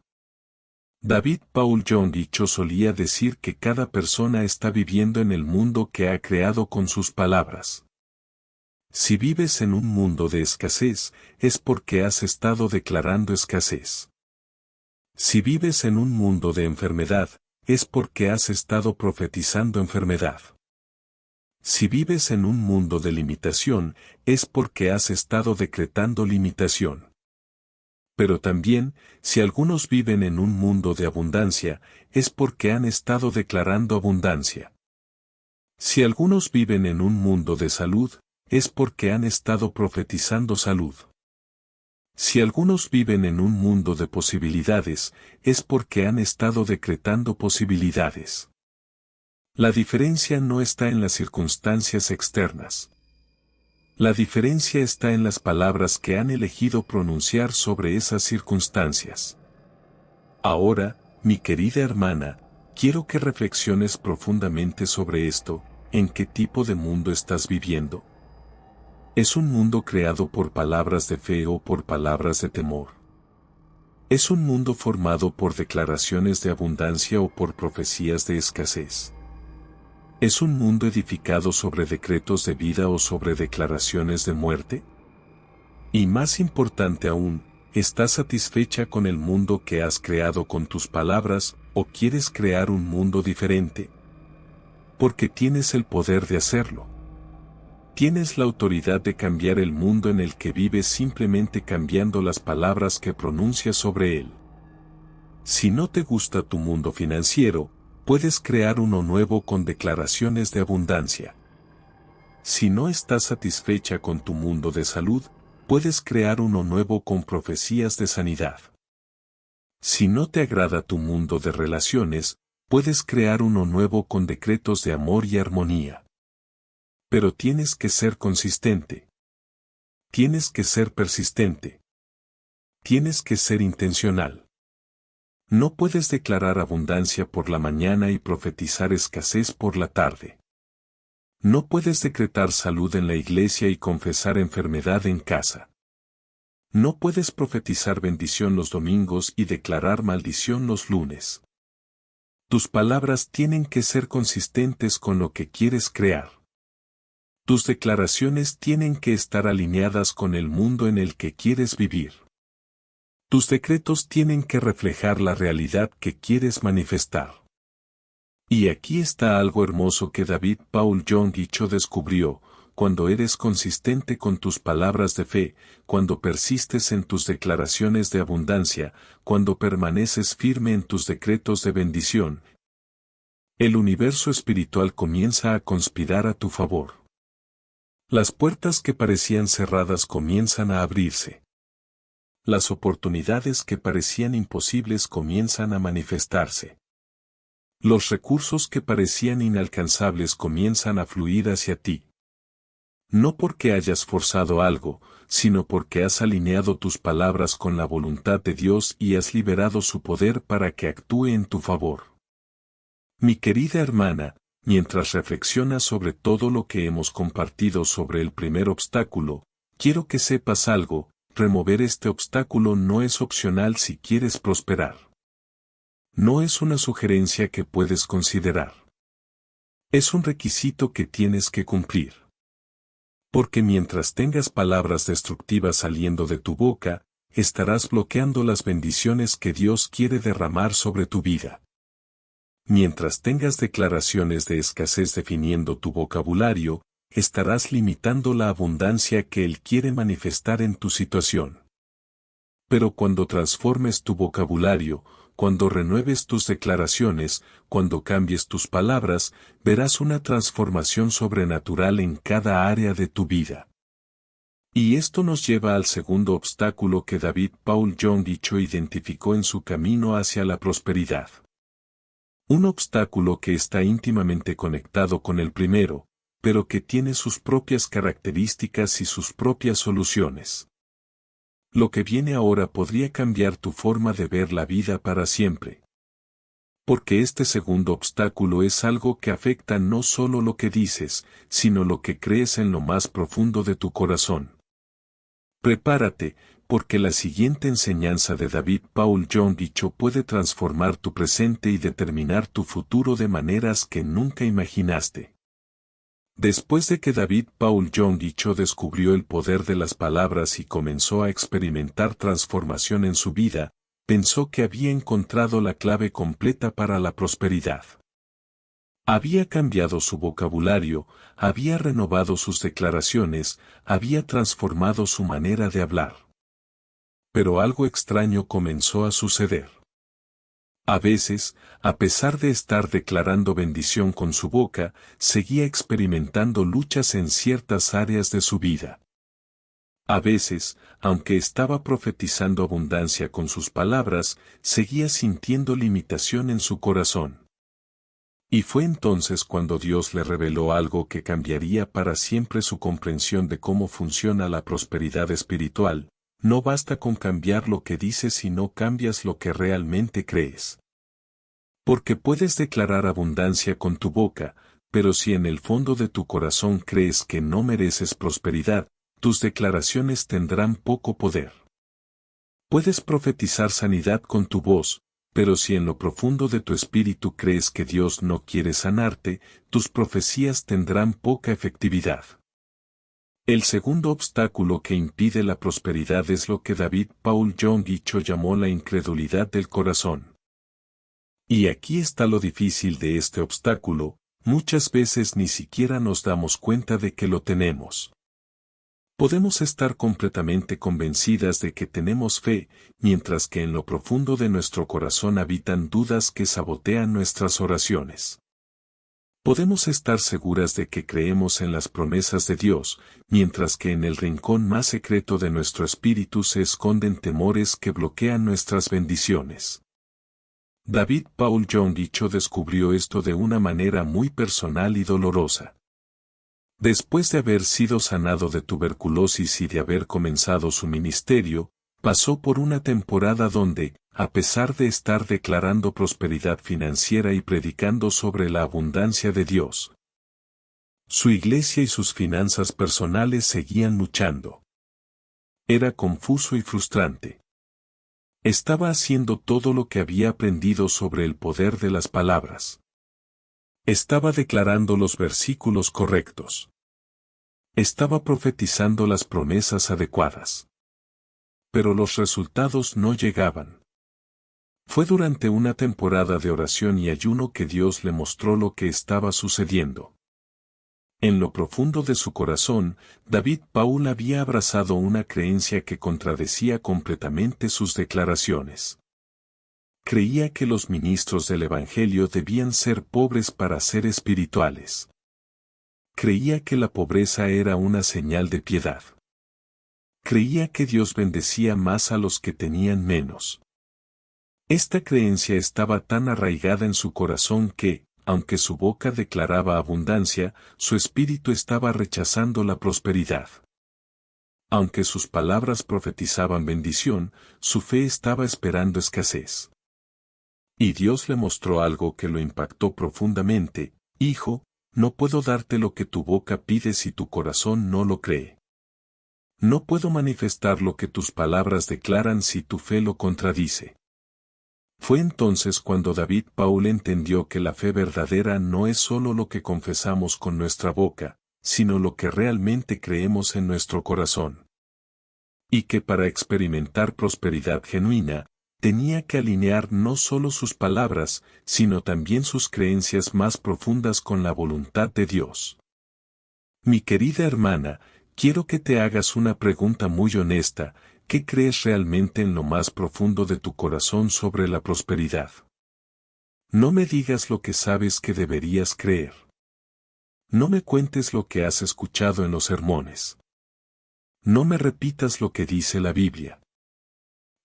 David Paul John Dicho solía decir que cada persona está viviendo en el mundo que ha creado con sus palabras. Si vives en un mundo de escasez, es porque has estado declarando escasez. Si vives en un mundo de enfermedad, es porque has estado profetizando enfermedad. Si vives en un mundo de limitación, es porque has estado decretando limitación. Pero también, si algunos viven en un mundo de abundancia, es porque han estado declarando abundancia. Si algunos viven en un mundo de salud, es porque han estado profetizando salud. Si algunos viven en un mundo de posibilidades, es porque han estado decretando posibilidades. La diferencia no está en las circunstancias externas. La diferencia está en las palabras que han elegido pronunciar sobre esas circunstancias. Ahora, mi querida hermana, Quiero que reflexiones profundamente sobre esto. ¿En qué tipo de mundo estás viviendo? ¿Es un mundo creado por palabras de fe o por palabras de temor? ¿Es un mundo formado por declaraciones de abundancia o por profecías de escasez? ¿Es un mundo edificado sobre decretos de vida o sobre declaraciones de muerte? Y más importante aún, ¿estás satisfecha con el mundo que has creado con tus palabras o quieres crear un mundo diferente? Porque tienes el poder de hacerlo. Tienes la autoridad de cambiar el mundo en el que vives simplemente cambiando las palabras que pronuncias sobre él. Si no te gusta tu mundo financiero, puedes crear uno nuevo con declaraciones de abundancia. Si no estás satisfecha con tu mundo de salud, puedes crear uno nuevo con profecías de sanidad. Si no te agrada tu mundo de relaciones, puedes crear uno nuevo con decretos de amor y armonía. Pero tienes que ser consistente. Tienes que ser persistente. Tienes que ser intencional. No puedes declarar abundancia por la mañana y profetizar escasez por la tarde. No puedes decretar salud en la iglesia y confesar enfermedad en casa. No puedes profetizar bendición los domingos y declarar maldición los lunes. Tus palabras tienen que ser consistentes con lo que quieres crear. Tus declaraciones tienen que estar alineadas con el mundo en el que quieres vivir. Tus decretos tienen que reflejar la realidad que quieres manifestar. Y aquí está algo hermoso que David Paul Young Cho descubrió: cuando eres consistente con tus palabras de fe, cuando persistes en tus declaraciones de abundancia, cuando permaneces firme en tus decretos de bendición, el universo espiritual comienza a conspirar a tu favor. Las puertas que parecían cerradas comienzan a abrirse. Las oportunidades que parecían imposibles comienzan a manifestarse. Los recursos que parecían inalcanzables comienzan a fluir hacia ti. No porque hayas forzado algo, sino porque has alineado tus palabras con la voluntad de Dios y has liberado su poder para que actúe en tu favor. Mi querida hermana, mientras reflexionas sobre todo lo que hemos compartido sobre el primer obstáculo, quiero que sepas algo: remover este obstáculo no es opcional si quieres prosperar. No es una sugerencia que puedes considerar. Es un requisito que tienes que cumplir. Porque mientras tengas palabras destructivas saliendo de tu boca, estarás bloqueando las bendiciones que Dios quiere derramar sobre tu vida. Mientras tengas declaraciones de escasez definiendo tu vocabulario, estarás limitando la abundancia que Él quiere manifestar en tu situación. Pero cuando transformes tu vocabulario, cuando renueves tus declaraciones, cuando cambies tus palabras, verás una transformación sobrenatural en cada área de tu vida. Y esto nos lleva al segundo obstáculo que David Paul Young Cho identificó en su camino hacia la prosperidad. Un obstáculo que está íntimamente conectado con el primero, pero que tiene sus propias características y sus propias soluciones. Lo que viene ahora podría cambiar tu forma de ver la vida para siempre. Porque este segundo obstáculo es algo que afecta no solo lo que dices, sino lo que crees en lo más profundo de tu corazón. Prepárate, porque la siguiente enseñanza de David Paul Young Cho puede transformar tu presente y determinar tu futuro de maneras que nunca imaginaste. Después de que David Paul Young Cho descubrió el poder de las palabras y comenzó a experimentar transformación en su vida, pensó que había encontrado la clave completa para la prosperidad. Había cambiado su vocabulario, había renovado sus declaraciones, había transformado su manera de hablar. Pero algo extraño comenzó a suceder. A veces, a pesar de estar declarando bendición con su boca, seguía experimentando luchas en ciertas áreas de su vida. A veces, aunque estaba profetizando abundancia con sus palabras, seguía sintiendo limitación en su corazón. Y fue entonces cuando Dios le reveló algo que cambiaría para siempre su comprensión de cómo funciona la prosperidad espiritual. No basta con cambiar lo que dices si no cambias lo que realmente crees. Porque puedes declarar abundancia con tu boca, pero si en el fondo de tu corazón crees que no mereces prosperidad, tus declaraciones tendrán poco poder. Puedes profetizar sanidad con tu voz, pero si en lo profundo de tu espíritu crees que Dios no quiere sanarte, tus profecías tendrán poca efectividad. El segundo obstáculo que impide la prosperidad es lo que David Paul Yonggi Cho llamó la incredulidad del corazón. Y aquí está lo difícil de este obstáculo, muchas veces ni siquiera nos damos cuenta de que lo tenemos. Podemos estar completamente convencidas de que tenemos fe, mientras que en lo profundo de nuestro corazón habitan dudas que sabotean nuestras oraciones. Podemos estar seguras de que creemos en las promesas de Dios, mientras que en el rincón más secreto de nuestro espíritu se esconden temores que bloquean nuestras bendiciones. David Paul Yonggi Cho descubrió esto de una manera muy personal y dolorosa. Después de haber sido sanado de tuberculosis y de haber comenzado su ministerio, pasó por una temporada donde, a pesar de estar declarando prosperidad financiera y predicando sobre la abundancia de Dios, su iglesia y sus finanzas personales seguían luchando. Era confuso y frustrante. Estaba haciendo todo lo que había aprendido sobre el poder de las palabras. Estaba declarando los versículos correctos. Estaba profetizando las promesas adecuadas. Pero los resultados no llegaban. Fue durante una temporada de oración y ayuno que Dios le mostró lo que estaba sucediendo. En lo profundo de su corazón, David Paul había abrazado una creencia que contradecía completamente sus declaraciones. Creía que los ministros del Evangelio debían ser pobres para ser espirituales. Creía que la pobreza era una señal de piedad. Creía que Dios bendecía más a los que tenían menos. Esta creencia estaba tan arraigada en su corazón que, aunque su boca declaraba abundancia, su espíritu estaba rechazando la prosperidad. Aunque sus palabras profetizaban bendición, su fe estaba esperando escasez. Y Dios le mostró algo que lo impactó profundamente: hijo, no puedo darte lo que tu boca pide si tu corazón no lo cree. No puedo manifestar lo que tus palabras declaran si tu fe lo contradice. Fue entonces cuando David Paul entendió que la fe verdadera no es solo lo que confesamos con nuestra boca, sino lo que realmente creemos en nuestro corazón. Y que para experimentar prosperidad genuina, tenía que alinear no solo sus palabras, sino también sus creencias más profundas con la voluntad de Dios. Mi querida hermana, quiero que te hagas una pregunta muy honesta: ¿qué crees realmente en lo más profundo de tu corazón sobre la prosperidad? No me digas lo que sabes que deberías creer. No me cuentes lo que has escuchado en los sermones. No me repitas lo que dice la Biblia.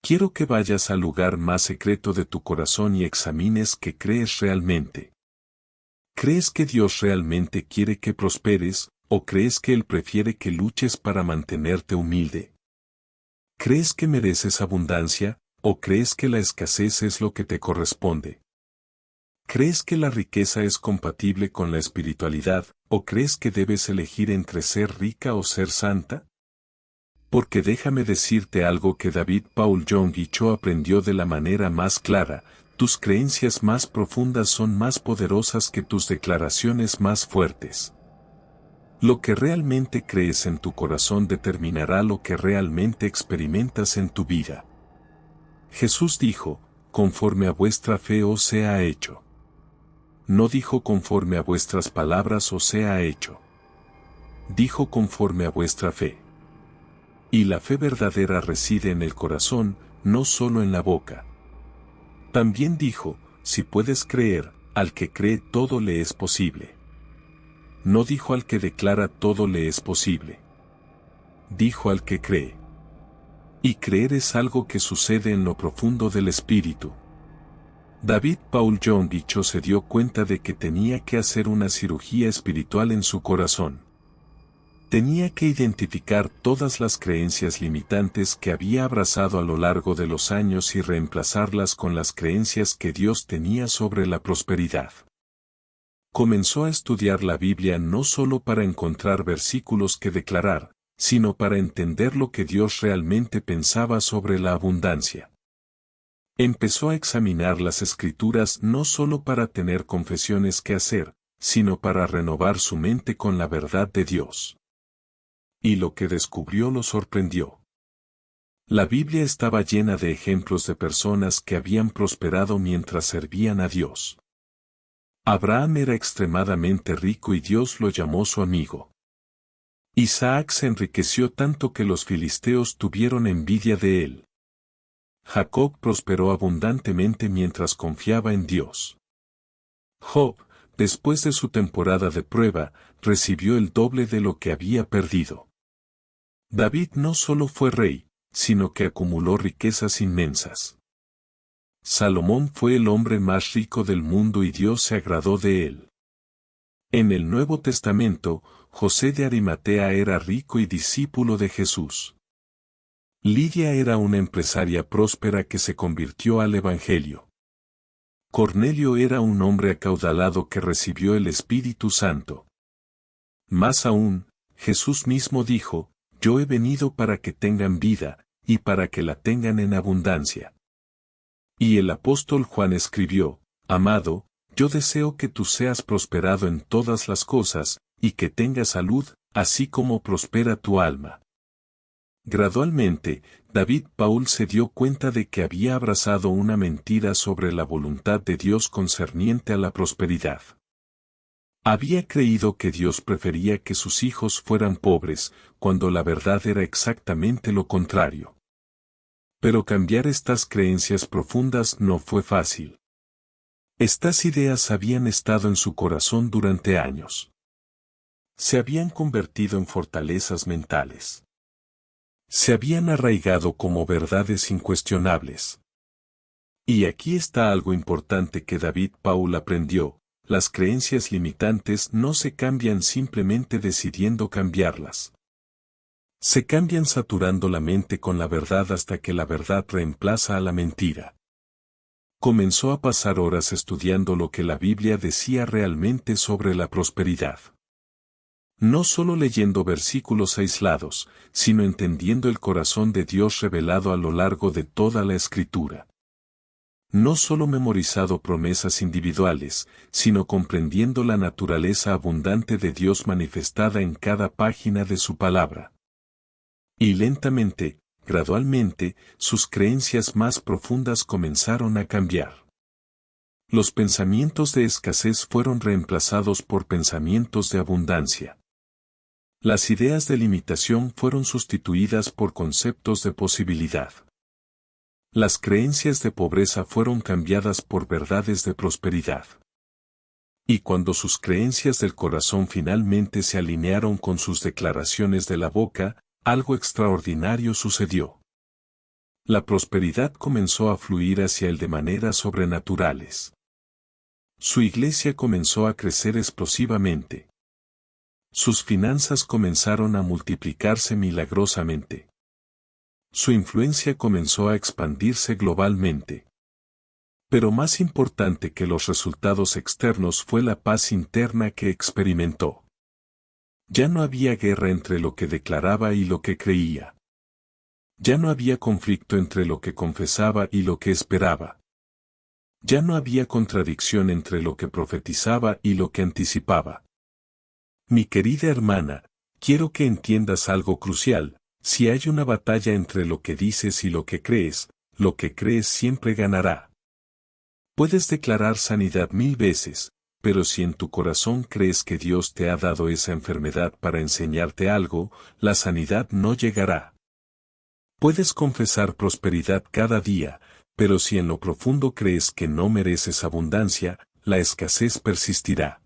Quiero que vayas al lugar más secreto de tu corazón y examines qué crees realmente. ¿Crees que Dios realmente quiere que prosperes, o crees que Él prefiere que luches para mantenerte humilde? ¿Crees que mereces abundancia, o crees que la escasez es lo que te corresponde? ¿Crees que la riqueza es compatible con la espiritualidad, o crees que debes elegir entre ser rica o ser santa? Porque déjame decirte algo que David Paul Yonggi Cho aprendió de la manera más clara: tus creencias más profundas son más poderosas que tus declaraciones más fuertes. Lo que realmente crees en tu corazón determinará lo que realmente experimentas en tu vida. Jesús dijo: conforme a vuestra fe os sea hecho. No dijo conforme a vuestras palabras os sea hecho. Dijo conforme a vuestra fe. Y la fe verdadera reside en el corazón, no solo en la boca. También dijo: si puedes creer, al que cree todo le es posible. No dijo al que declara todo le es posible. Dijo al que cree. Y creer es algo que sucede en lo profundo del espíritu. David Paul Yonggi Cho se dio cuenta de que tenía que hacer una cirugía espiritual en su corazón. Tenía que identificar todas las creencias limitantes que había abrazado a lo largo de los años y reemplazarlas con las creencias que Dios tenía sobre la prosperidad. Comenzó a estudiar la Biblia no solo para encontrar versículos que declarar, sino para entender lo que Dios realmente pensaba sobre la abundancia. Empezó a examinar las Escrituras no solo para tener confesiones que hacer, sino para renovar su mente con la verdad de Dios. Y lo que descubrió lo sorprendió. La Biblia estaba llena de ejemplos de personas que habían prosperado mientras servían a Dios. Abraham era extremadamente rico y Dios lo llamó su amigo. Isaac se enriqueció tanto que los filisteos tuvieron envidia de él. Jacob prosperó abundantemente mientras confiaba en Dios. Job, después de su temporada de prueba, recibió el doble de lo que había perdido. David no solo fue rey, sino que acumuló riquezas inmensas. Salomón fue el hombre más rico del mundo y Dios se agradó de él. En el Nuevo Testamento, José de Arimatea era rico y discípulo de Jesús. Lidia era una empresaria próspera que se convirtió al Evangelio. Cornelio era un hombre acaudalado que recibió el Espíritu Santo. Más aún, Jesús mismo dijo, «Yo he venido para que tengan vida, y para que la tengan en abundancia». Y el apóstol Juan escribió, «Amado, yo deseo que tú seas prosperado en todas las cosas, y que tengas salud, así como prospera tu alma». Gradualmente, David Paul se dio cuenta de que había abrazado una mentira sobre la voluntad de Dios concerniente a la prosperidad. Había creído que Dios prefería que sus hijos fueran pobres, cuando la verdad era exactamente lo contrario. Pero cambiar estas creencias profundas no fue fácil. Estas ideas habían estado en su corazón durante años. Se habían convertido en fortalezas mentales. Se habían arraigado como verdades incuestionables. Y aquí está algo importante que David Paul aprendió: las creencias limitantes no se cambian simplemente decidiendo cambiarlas. Se cambian saturando la mente con la verdad hasta que la verdad reemplaza a la mentira. Comenzó a pasar horas estudiando lo que la Biblia decía realmente sobre la prosperidad. No solo leyendo versículos aislados, sino entendiendo el corazón de Dios revelado a lo largo de toda la Escritura. No solo memorizado promesas individuales, sino comprendiendo la naturaleza abundante de Dios manifestada en cada página de su palabra. Y lentamente, gradualmente, sus creencias más profundas comenzaron a cambiar. Los pensamientos de escasez fueron reemplazados por pensamientos de abundancia. Las ideas de limitación fueron sustituidas por conceptos de posibilidad. Las creencias de pobreza fueron cambiadas por verdades de prosperidad. Y cuando sus creencias del corazón finalmente se alinearon con sus declaraciones de la boca, algo extraordinario sucedió. La prosperidad comenzó a fluir hacia él de maneras sobrenaturales. Su iglesia comenzó a crecer explosivamente. Sus finanzas comenzaron a multiplicarse milagrosamente. Su influencia comenzó a expandirse globalmente. Pero más importante que los resultados externos fue la paz interna que experimentó. Ya no había guerra entre lo que declaraba y lo que creía. Ya no había conflicto entre lo que confesaba y lo que esperaba. Ya no había contradicción entre lo que profetizaba y lo que anticipaba. Mi querida hermana, quiero que entiendas algo crucial: si hay una batalla entre lo que dices y lo que crees siempre ganará. Puedes declarar sanidad 1000 veces, pero si en tu corazón crees que Dios te ha dado esa enfermedad para enseñarte algo, la sanidad no llegará. Puedes confesar prosperidad cada día, pero si en lo profundo crees que no mereces abundancia, la escasez persistirá.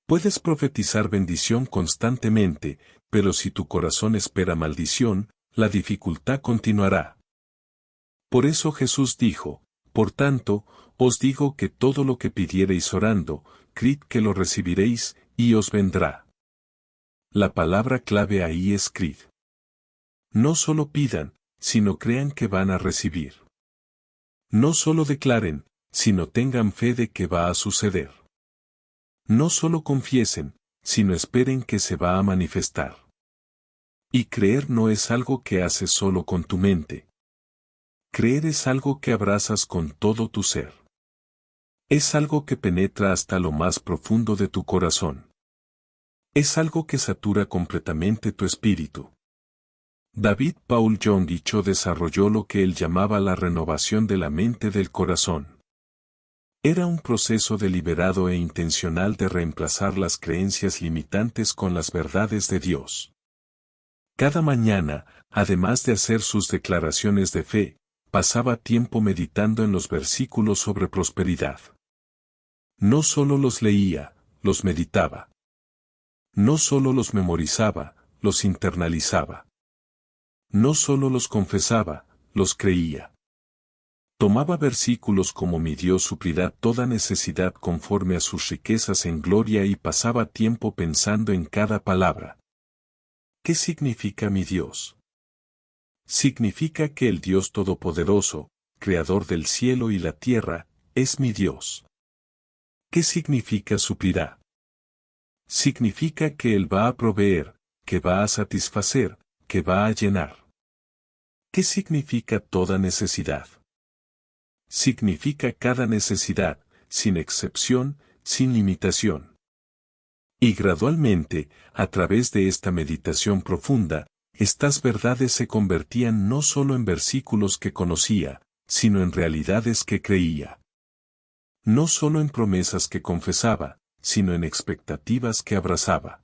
Puedes profetizar bendición constantemente, pero si tu corazón espera maldición, la dificultad continuará. Por eso Jesús dijo: por tanto, os digo que todo lo que pidiereis orando, creed que lo recibiréis, y os vendrá. La palabra clave ahí es creed. No solo pidan, sino crean que van a recibir. No solo declaren, sino tengan fe de que va a suceder. No solo confiesen, sino esperen que se va a manifestar. Y creer no es algo que haces solo con tu mente. Creer es algo que abrazas con todo tu ser. Es algo que penetra hasta lo más profundo de tu corazón. Es algo que satura completamente tu espíritu. David Paul John Cho desarrolló lo que él llamaba la renovación de la mente del corazón. Era un proceso deliberado e intencional de reemplazar las creencias limitantes con las verdades de Dios. Cada mañana, además de hacer sus declaraciones de fe, pasaba tiempo meditando en los versículos sobre prosperidad. No solo los leía, los meditaba. No solo los memorizaba, los internalizaba. No solo los confesaba, los creía. Tomaba versículos como mi Dios suplirá toda necesidad conforme a sus riquezas en gloria y pasaba tiempo pensando en cada palabra. ¿Qué significa mi Dios? Significa que el Dios Todopoderoso, Creador del cielo y la tierra, es mi Dios. ¿Qué significa suplirá? Significa que Él va a proveer, que va a satisfacer, que va a llenar. ¿Qué significa toda necesidad? Significa cada necesidad, sin excepción, sin limitación. Y gradualmente, a través de esta meditación profunda, estas verdades se convertían no solo en versículos que conocía, sino en realidades que creía. No solo en promesas que confesaba, sino en expectativas que abrazaba.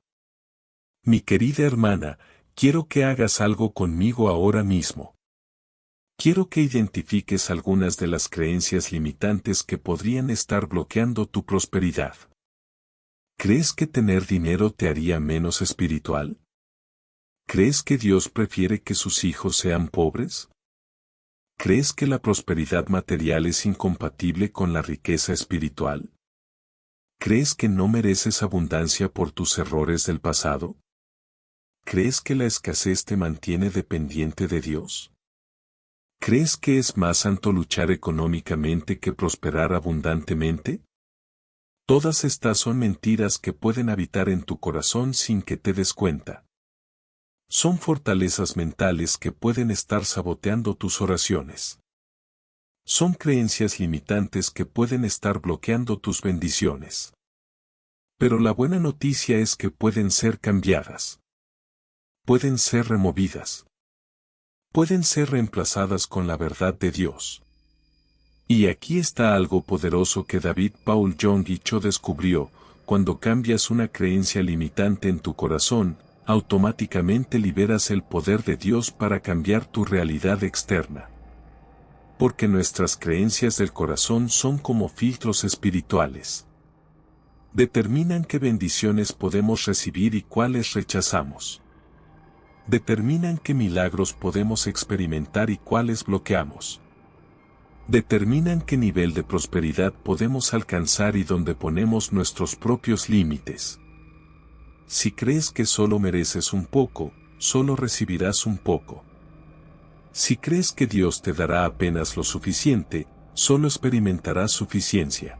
Mi querida hermana, quiero que hagas algo conmigo ahora mismo. Quiero que identifiques algunas de las creencias limitantes que podrían estar bloqueando tu prosperidad. ¿Crees que tener dinero te haría menos espiritual? ¿Crees que Dios prefiere que sus hijos sean pobres? ¿Crees que la prosperidad material es incompatible con la riqueza espiritual? ¿Crees que no mereces abundancia por tus errores del pasado? ¿Crees que la escasez te mantiene dependiente de Dios? ¿Crees que es más santo luchar económicamente que prosperar abundantemente? Todas estas son mentiras que pueden habitar en tu corazón sin que te des cuenta. Son fortalezas mentales que pueden estar saboteando tus oraciones. Son creencias limitantes que pueden estar bloqueando tus bendiciones. Pero la buena noticia es que pueden ser cambiadas. Pueden ser removidas. Pueden ser reemplazadas con la verdad de Dios. Y aquí está algo poderoso que David Paul John Cho descubrió: cuando cambias una creencia limitante en tu corazón, automáticamente liberas el poder de Dios para cambiar tu realidad externa. Porque nuestras creencias del corazón son como filtros espirituales. Determinan qué bendiciones podemos recibir y cuáles rechazamos. Determinan qué milagros podemos experimentar y cuáles bloqueamos. Determinan qué nivel de prosperidad podemos alcanzar y dónde ponemos nuestros propios límites. Si crees que solo mereces un poco, solo recibirás un poco. Si crees que Dios te dará apenas lo suficiente, solo experimentarás suficiencia.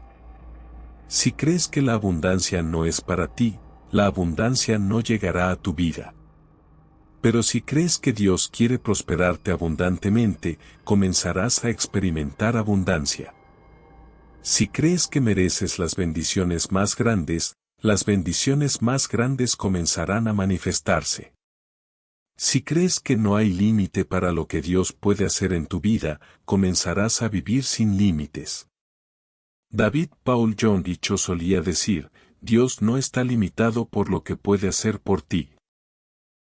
Si crees que la abundancia no es para ti, la abundancia no llegará a tu vida. Pero si crees que Dios quiere prosperarte abundantemente, comenzarás a experimentar abundancia. Si crees que mereces las bendiciones más grandes, las bendiciones más grandes comenzarán a manifestarse. Si crees que no hay límite para lo que Dios puede hacer en tu vida, comenzarás a vivir sin límites. David Paul John Cho solía decir: Dios no está limitado por lo que puede hacer por ti.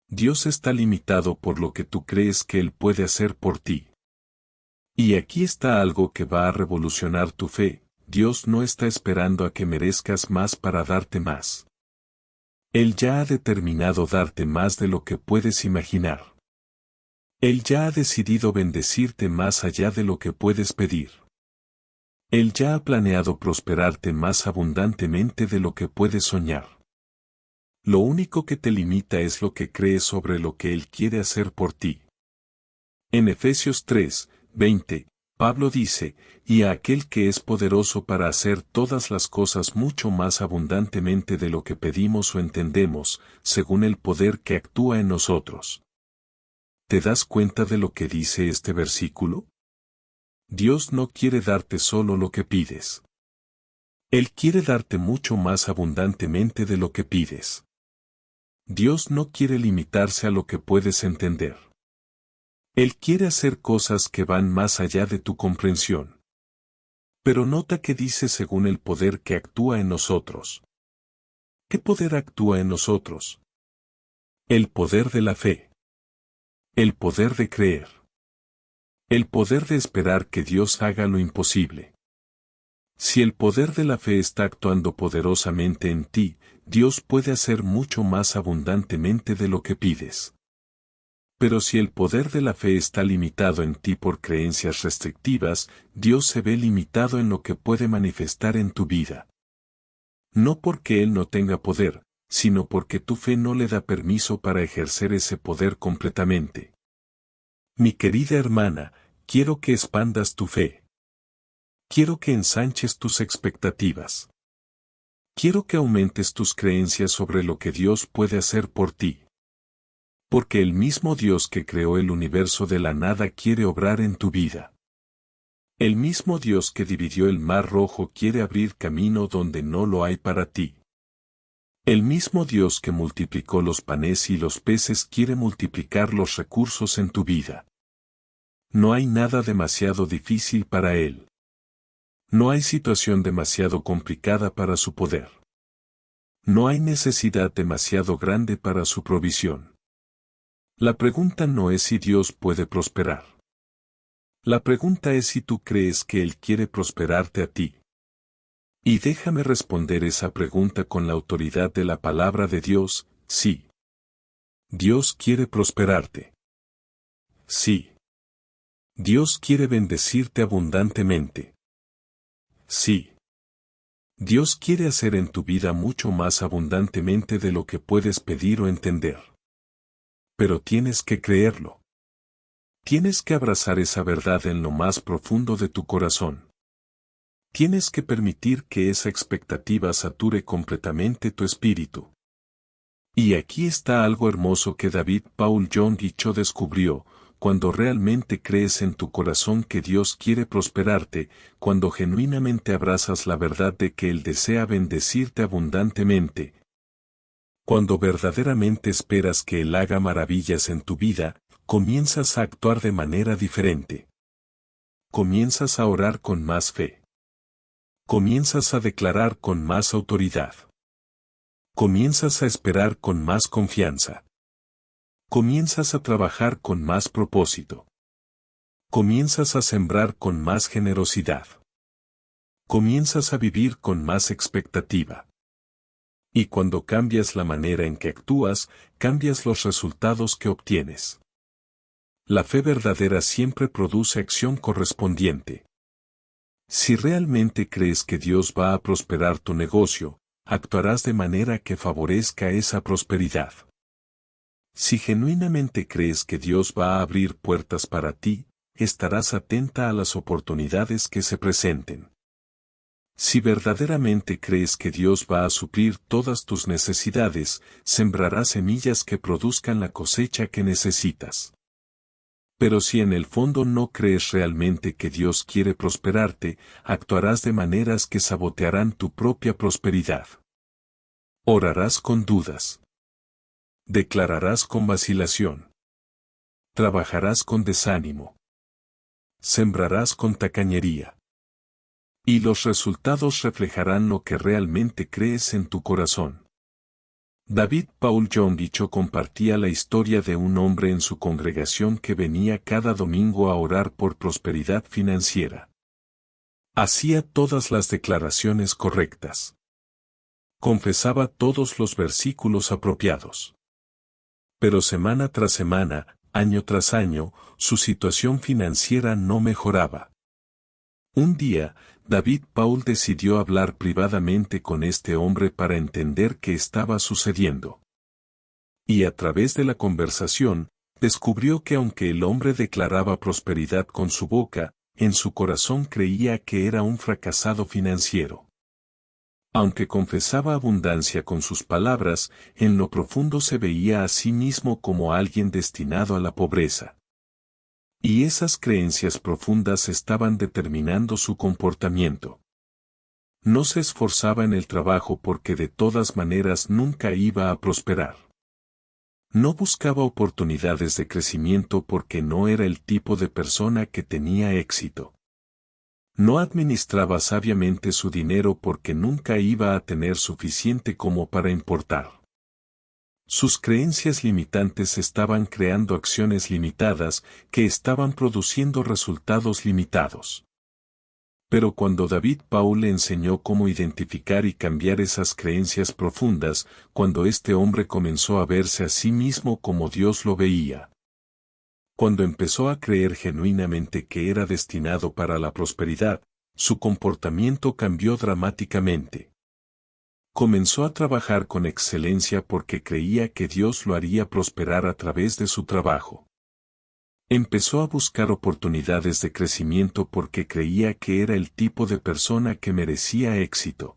Dios está limitado por lo que tú crees que Él puede hacer por ti. Y aquí está algo que va a revolucionar tu fe: Dios no está esperando a que merezcas más para darte más. Él ya ha determinado darte más de lo que puedes imaginar. Él ya ha decidido bendecirte más allá de lo que puedes pedir. Él ya ha planeado prosperarte más abundantemente de lo que puedes soñar. Lo único que te limita es lo que crees sobre lo que Él quiere hacer por ti. En Efesios 3, 20, Pablo dice, y a aquel que es poderoso para hacer todas las cosas mucho más abundantemente de lo que pedimos o entendemos, según el poder que actúa en nosotros. ¿Te das cuenta de lo que dice este versículo? Dios no quiere darte solo lo que pides. Él quiere darte mucho más abundantemente de lo que pides. Dios no quiere limitarse a lo que puedes entender. Él quiere hacer cosas que van más allá de tu comprensión. Pero nota que dice según el poder que actúa en nosotros. ¿Qué poder actúa en nosotros? El poder de la fe. El poder de creer. El poder de esperar que Dios haga lo imposible. Si el poder de la fe está actuando poderosamente en ti, Dios puede hacer mucho más abundantemente de lo que pides. Pero si el poder de la fe está limitado en ti por creencias restrictivas, Dios se ve limitado en lo que puede manifestar en tu vida. No porque Él no tenga poder, sino porque tu fe no le da permiso para ejercer ese poder completamente. Mi querida hermana, quiero que expandas tu fe. Quiero que ensanches tus expectativas. Quiero que aumentes tus creencias sobre lo que Dios puede hacer por ti. Porque el mismo Dios que creó el universo de la nada quiere obrar en tu vida. El mismo Dios que dividió el mar rojo quiere abrir camino donde no lo hay para ti. El mismo Dios que multiplicó los panes y los peces quiere multiplicar los recursos en tu vida. No hay nada demasiado difícil para Él. No hay situación demasiado complicada para su poder. No hay necesidad demasiado grande para su provisión. La pregunta no es si Dios puede prosperar. La pregunta es si tú crees que Él quiere prosperarte a ti. Y déjame responder esa pregunta con la autoridad de la palabra de Dios, sí. Dios quiere prosperarte. Sí. Dios quiere bendecirte abundantemente. Sí. Dios quiere hacer en tu vida mucho más abundantemente de lo que puedes pedir o entender. Pero tienes que creerlo. Tienes que abrazar esa verdad en lo más profundo de tu corazón. Tienes que permitir que esa expectativa sature completamente tu espíritu. Y aquí está algo hermoso que David Paul John Cho descubrió: cuando realmente crees en tu corazón que Dios quiere prosperarte, cuando genuinamente abrazas la verdad de que Él desea bendecirte abundantemente, cuando verdaderamente esperas que Él haga maravillas en tu vida, comienzas a actuar de manera diferente. Comienzas a orar con más fe. Comienzas a declarar con más autoridad. Comienzas a esperar con más confianza. Comienzas a trabajar con más propósito. Comienzas a sembrar con más generosidad. Comienzas a vivir con más expectativa. Y cuando cambias la manera en que actúas, cambias los resultados que obtienes. La fe verdadera siempre produce acción correspondiente. Si realmente crees que Dios va a prosperar tu negocio, actuarás de manera que favorezca esa prosperidad. Si genuinamente crees que Dios va a abrir puertas para ti, estarás atenta a las oportunidades que se presenten. Si verdaderamente crees que Dios va a suplir todas tus necesidades, sembrarás semillas que produzcan la cosecha que necesitas. Pero si en el fondo no crees realmente que Dios quiere prosperarte, actuarás de maneras que sabotearán tu propia prosperidad. Orarás con dudas. Declararás con vacilación. Trabajarás con desánimo. Sembrarás con tacañería. Y los resultados reflejarán lo que realmente crees en tu corazón. David Paul John Cho compartía la historia de un hombre en su congregación que venía cada domingo a orar por prosperidad financiera. Hacía todas las declaraciones correctas. Confesaba todos los versículos apropiados. Pero semana tras semana, año tras año, su situación financiera no mejoraba. Un día, David Paul decidió hablar privadamente con este hombre para entender qué estaba sucediendo. Y a través de la conversación, descubrió que aunque el hombre declaraba prosperidad con su boca, en su corazón creía que era un fracasado financiero. Aunque confesaba abundancia con sus palabras, en lo profundo se veía a sí mismo como alguien destinado a la pobreza. Y esas creencias profundas estaban determinando su comportamiento. No se esforzaba en el trabajo porque de todas maneras nunca iba a prosperar. No buscaba oportunidades de crecimiento porque no era el tipo de persona que tenía éxito. No administraba sabiamente su dinero porque nunca iba a tener suficiente como para importar. Sus creencias limitantes estaban creando acciones limitadas que estaban produciendo resultados limitados. Pero cuando David Paul le enseñó cómo identificar y cambiar esas creencias profundas, cuando este hombre comenzó a verse a sí mismo como Dios lo veía, cuando empezó a creer genuinamente que era destinado para la prosperidad, su comportamiento cambió dramáticamente. Comenzó a trabajar con excelencia porque creía que Dios lo haría prosperar a través de su trabajo. Empezó a buscar oportunidades de crecimiento porque creía que era el tipo de persona que merecía éxito.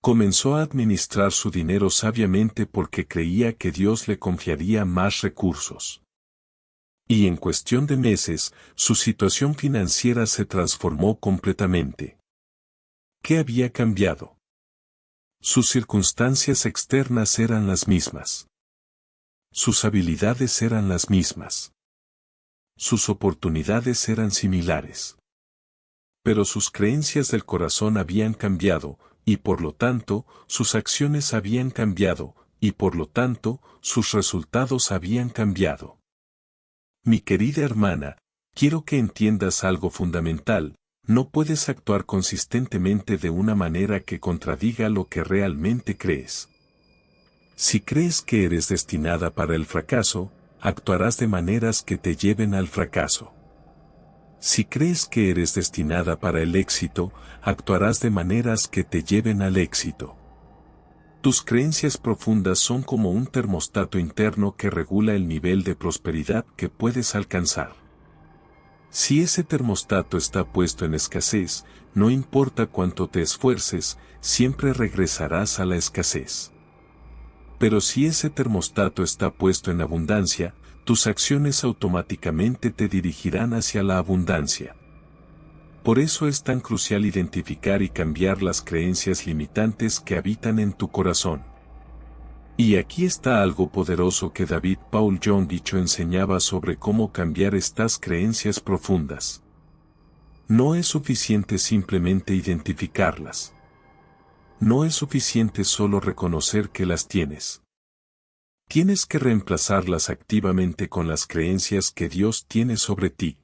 Comenzó a administrar su dinero sabiamente porque creía que Dios le confiaría más recursos. Y en cuestión de meses, su situación financiera se transformó completamente. ¿Qué había cambiado? Sus circunstancias externas eran las mismas. Sus habilidades eran las mismas. Sus oportunidades eran similares. Pero sus creencias del corazón habían cambiado, y por lo tanto, sus acciones habían cambiado, y por lo tanto, sus resultados habían cambiado. Mi querida hermana, quiero que entiendas algo fundamental: no puedes actuar consistentemente de una manera que contradiga lo que realmente crees. Si crees que eres destinada para el fracaso, actuarás de maneras que te lleven al fracaso. Si crees que eres destinada para el éxito, actuarás de maneras que te lleven al éxito. Tus creencias profundas son como un termostato interno que regula el nivel de prosperidad que puedes alcanzar. Si ese termostato está puesto en escasez, no importa cuánto te esfuerces, siempre regresarás a la escasez. Pero si ese termostato está puesto en abundancia, tus acciones automáticamente te dirigirán hacia la abundancia. Por eso es tan crucial identificar y cambiar las creencias limitantes que habitan en tu corazón. Y aquí está algo poderoso que David Paul John dicho enseñaba sobre cómo cambiar estas creencias profundas. No es suficiente simplemente identificarlas. No es suficiente solo reconocer que las tienes. Tienes que reemplazarlas activamente con las creencias que Dios tiene sobre ti.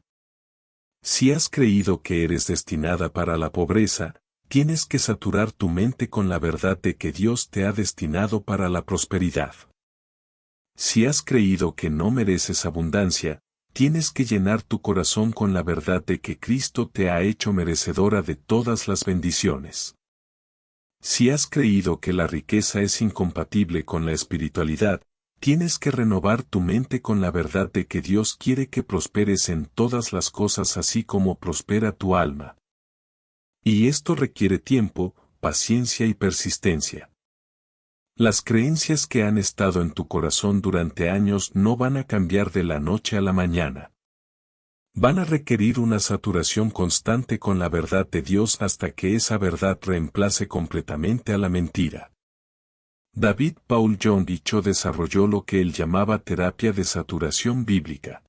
Si has creído que eres destinada para la pobreza, tienes que saturar tu mente con la verdad de que Dios te ha destinado para la prosperidad. Si has creído que no mereces abundancia, tienes que llenar tu corazón con la verdad de que Cristo te ha hecho merecedora de todas las bendiciones. Si has creído que la riqueza es incompatible con la espiritualidad, tienes que renovar tu mente con la verdad de que Dios quiere que prosperes en todas las cosas así como prospera tu alma. Y esto requiere tiempo, paciencia y persistencia. Las creencias que han estado en tu corazón durante años no van a cambiar de la noche a la mañana. Van a requerir una saturación constante con la verdad de Dios hasta que esa verdad reemplace completamente a la mentira. David Paul John Dicho desarrolló lo que él llamaba terapia de saturación bíblica.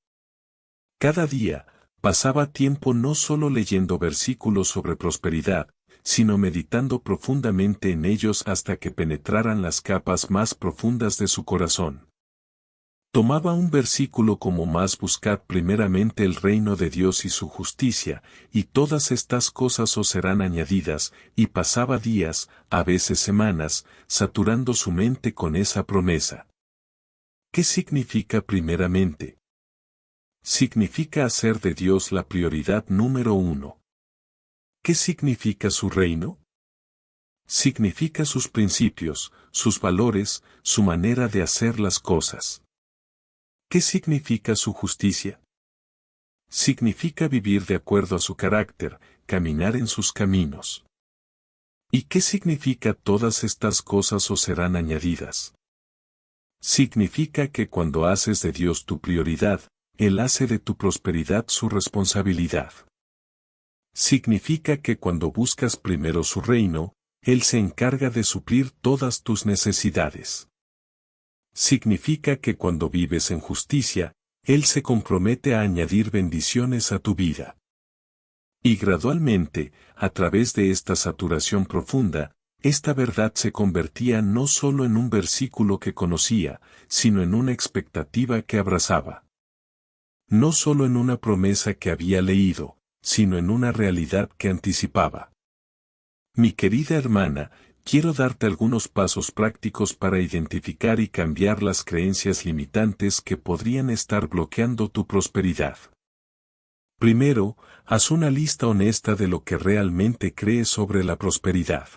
Cada día, pasaba tiempo no solo leyendo versículos sobre prosperidad, sino meditando profundamente en ellos hasta que penetraran las capas más profundas de su corazón. Tomaba un versículo como más: buscad primeramente el reino de Dios y su justicia, y todas estas cosas os serán añadidas, y pasaba días, a veces semanas, saturando su mente con esa promesa. ¿Qué significa primeramente? Significa hacer de Dios la prioridad número uno. ¿Qué significa su reino? Significa sus principios, sus valores, su manera de hacer las cosas. ¿Qué significa su justicia? Significa vivir de acuerdo a su carácter, caminar en sus caminos. ¿Y qué significa todas estas cosas os serán añadidas? Significa que cuando haces de Dios tu prioridad, Él hace de tu prosperidad su responsabilidad. Significa que cuando buscas primero su reino, Él se encarga de suplir todas tus necesidades. Significa que cuando vives en justicia, Él se compromete a añadir bendiciones a tu vida. Y gradualmente, a través de esta saturación profunda, esta verdad se convertía no solo en un versículo que conocía, sino en una expectativa que abrazaba. No solo en una promesa que había leído, sino en una realidad que anticipaba. Mi querida hermana, quiero darte algunos pasos prácticos para identificar y cambiar las creencias limitantes que podrían estar bloqueando tu prosperidad. Primero, haz una lista honesta de lo que realmente crees sobre la prosperidad.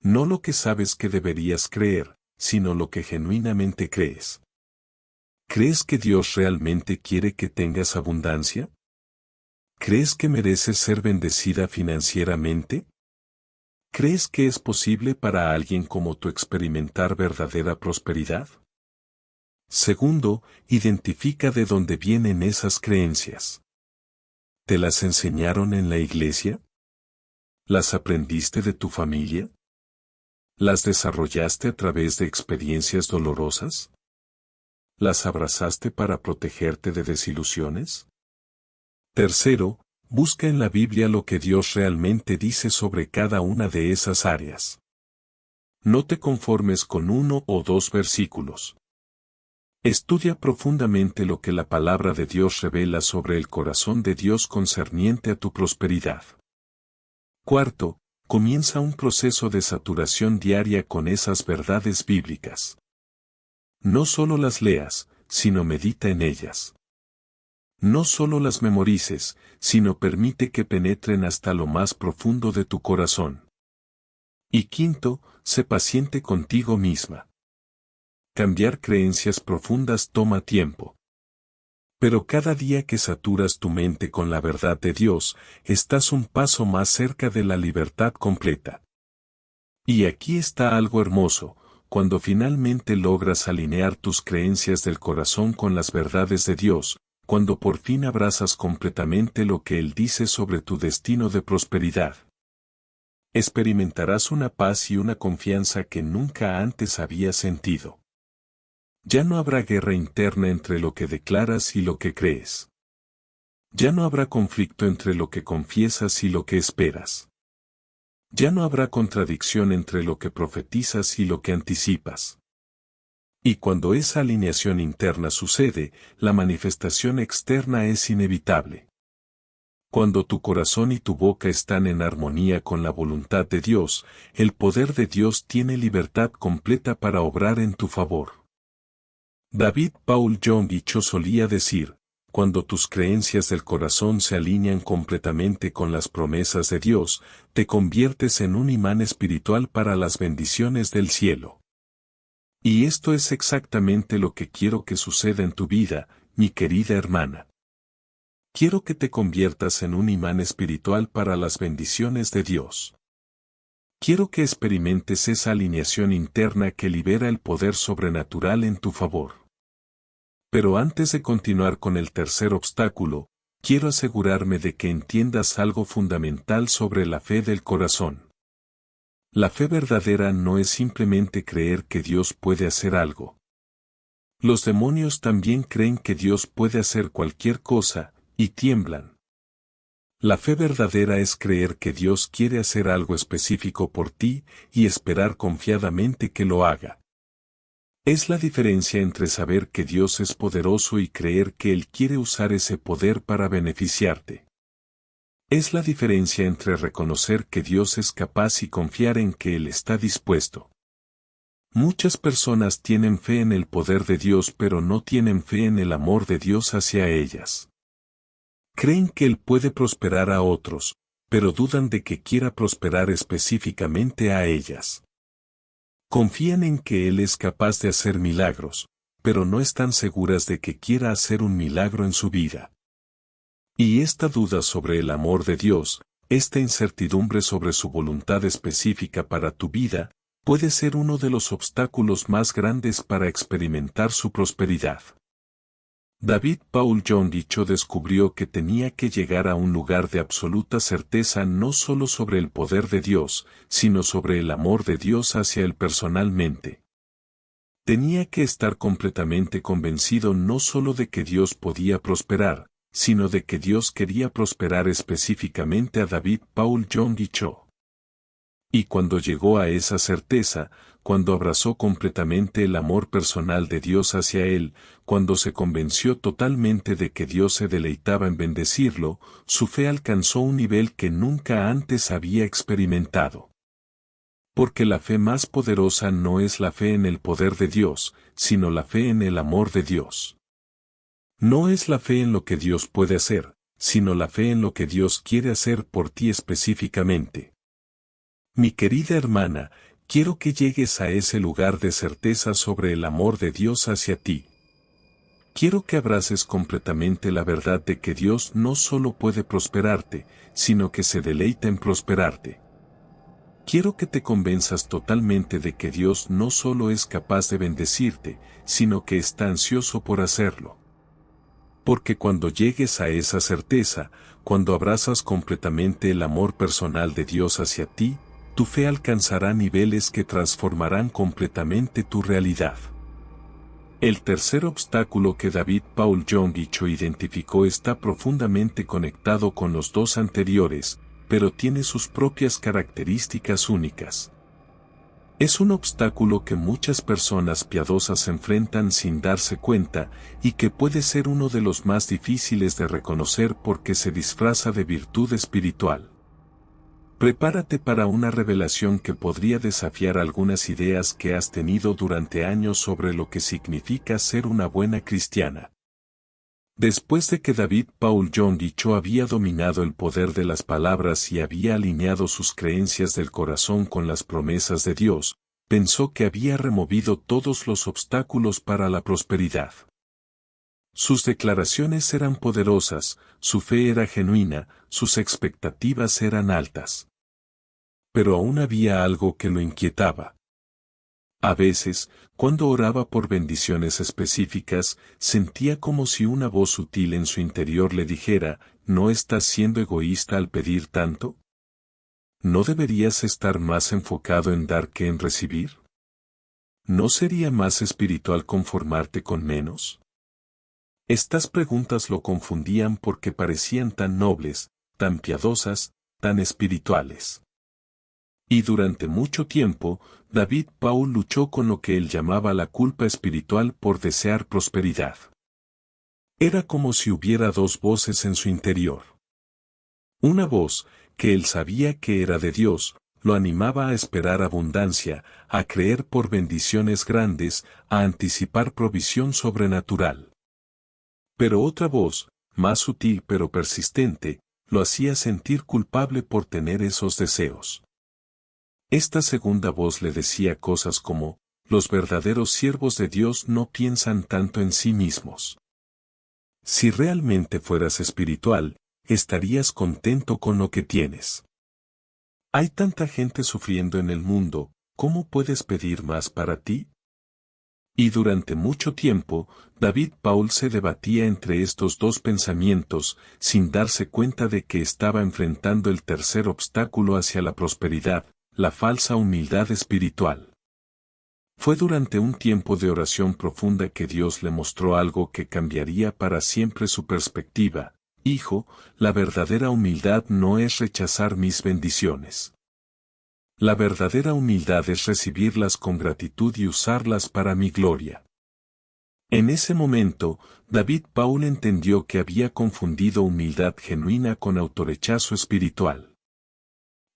No lo que sabes que deberías creer, sino lo que genuinamente crees. ¿Crees que Dios realmente quiere que tengas abundancia? ¿Crees que mereces ser bendecida financieramente? ¿Crees que es posible para alguien como tú experimentar verdadera prosperidad? Segundo, identifica de dónde vienen esas creencias. ¿Te las enseñaron en la iglesia? ¿Las aprendiste de tu familia? ¿Las desarrollaste a través de experiencias dolorosas? ¿Las abrazaste para protegerte de desilusiones? Tercero, busca en la Biblia lo que Dios realmente dice sobre cada una de esas áreas. No te conformes con 1 o 2 versículos. Estudia profundamente lo que la palabra de Dios revela sobre el corazón de Dios concerniente a tu prosperidad. Cuarto, comienza un proceso de saturación diaria con esas verdades bíblicas. No solo las leas, sino medita en ellas. No solo las memorices, sino permite que penetren hasta lo más profundo de tu corazón. Y quinto, sé paciente contigo misma. Cambiar creencias profundas toma tiempo. Pero cada día que saturas tu mente con la verdad de Dios, estás un paso más cerca de la libertad completa. Y aquí está algo hermoso, cuando finalmente logras alinear tus creencias del corazón con las verdades de Dios, cuando por fin abrazas completamente lo que Él dice sobre tu destino de prosperidad. Experimentarás una paz y una confianza que nunca antes habías sentido. Ya no habrá guerra interna entre lo que declaras y lo que crees. Ya no habrá conflicto entre lo que confiesas y lo que esperas. Ya no habrá contradicción entre lo que profetizas y lo que anticipas. Y cuando esa alineación interna sucede, la manifestación externa es inevitable. Cuando tu corazón y tu boca están en armonía con la voluntad de Dios, el poder de Dios tiene libertad completa para obrar en tu favor. David Paul John Guicho solía decir, cuando tus creencias del corazón se alinean completamente con las promesas de Dios, te conviertes en un imán espiritual para las bendiciones del cielo. Y esto es exactamente lo que quiero que suceda en tu vida, mi querida hermana. Quiero que te conviertas en un imán espiritual para las bendiciones de Dios. Quiero que experimentes esa alineación interna que libera el poder sobrenatural en tu favor. Pero antes de continuar con el tercer obstáculo, quiero asegurarme de que entiendas algo fundamental sobre la fe del corazón. La fe verdadera no es simplemente creer que Dios puede hacer algo. Los demonios también creen que Dios puede hacer cualquier cosa, y tiemblan. La fe verdadera es creer que Dios quiere hacer algo específico por ti, y esperar confiadamente que lo haga. Es la diferencia entre saber que Dios es poderoso y creer que Él quiere usar ese poder para beneficiarte. Es la diferencia entre reconocer que Dios es capaz y confiar en que Él está dispuesto. Muchas personas tienen fe en el poder de Dios pero no tienen fe en el amor de Dios hacia ellas. Creen que Él puede prosperar a otros, pero dudan de que quiera prosperar específicamente a ellas. Confían en que Él es capaz de hacer milagros, pero no están seguras de que quiera hacer un milagro en su vida. Y esta duda sobre el amor de Dios, esta incertidumbre sobre su voluntad específica para tu vida, puede ser uno de los obstáculos más grandes para experimentar su prosperidad. David Paul John Dicho descubrió que tenía que llegar a un lugar de absoluta certeza no solo sobre el poder de Dios, sino sobre el amor de Dios hacia él personalmente. Tenía que estar completamente convencido no solo de que Dios podía prosperar, sino de que Dios quería prosperar específicamente a David Paul John Dicho. Y cuando llegó a esa certeza, cuando abrazó completamente el amor personal de Dios hacia él, cuando se convenció totalmente de que Dios se deleitaba en bendecirlo, su fe alcanzó un nivel que nunca antes había experimentado. Porque la fe más poderosa no es la fe en el poder de Dios, sino la fe en el amor de Dios. No es la fe en lo que Dios puede hacer, sino la fe en lo que Dios quiere hacer por ti específicamente. Mi querida hermana, quiero que llegues a ese lugar de certeza sobre el amor de Dios hacia ti. Quiero que abraces completamente la verdad de que Dios no solo puede prosperarte, sino que se deleita en prosperarte. Quiero que te convenzas totalmente de que Dios no solo es capaz de bendecirte, sino que está ansioso por hacerlo. Porque cuando llegues a esa certeza, cuando abrazas completamente el amor personal de Dios hacia ti, tu fe alcanzará niveles que transformarán completamente tu realidad. El tercer obstáculo que David Paul John Dicho identificó está profundamente conectado con los dos anteriores, pero tiene sus propias características únicas. Es un obstáculo que muchas personas piadosas enfrentan sin darse cuenta y que puede ser uno de los más difíciles de reconocer porque se disfraza de virtud espiritual. Prepárate para una revelación que podría desafiar algunas ideas que has tenido durante años sobre lo que significa ser una buena cristiana. Después de que David Paul John Dicho había dominado el poder de las palabras y había alineado sus creencias del corazón con las promesas de Dios, pensó que había removido todos los obstáculos para la prosperidad. Sus declaraciones eran poderosas, su fe era genuina, sus expectativas eran altas. Pero aún había algo que lo inquietaba. A veces, cuando oraba por bendiciones específicas, sentía como si una voz sutil en su interior le dijera, ¿no estás siendo egoísta al pedir tanto? ¿No deberías estar más enfocado en dar que en recibir? ¿No sería más espiritual conformarte con menos? Estas preguntas lo confundían porque parecían tan nobles, tan piadosas, tan espirituales. Y durante mucho tiempo, David Paul luchó con lo que él llamaba la culpa espiritual por desear prosperidad. Era como si hubiera dos voces en su interior. Una voz, que él sabía que era de Dios, lo animaba a esperar abundancia, a creer por bendiciones grandes, a anticipar provisión sobrenatural. Pero otra voz, más sutil pero persistente, lo hacía sentir culpable por tener esos deseos. Esta segunda voz le decía cosas como, los verdaderos siervos de Dios no piensan tanto en sí mismos. Si realmente fueras espiritual, estarías contento con lo que tienes. Hay tanta gente sufriendo en el mundo, ¿cómo puedes pedir más para ti? Y durante mucho tiempo, David Paul se debatía entre estos dos pensamientos, sin darse cuenta de que estaba enfrentando el tercer obstáculo hacia la prosperidad, la falsa humildad espiritual. Fue durante un tiempo de oración profunda que Dios le mostró algo que cambiaría para siempre su perspectiva. Hijo, la verdadera humildad no es rechazar mis bendiciones. La verdadera humildad es recibirlas con gratitud y usarlas para mi gloria. En ese momento, David Paul entendió que había confundido humildad genuina con autorrechazo espiritual.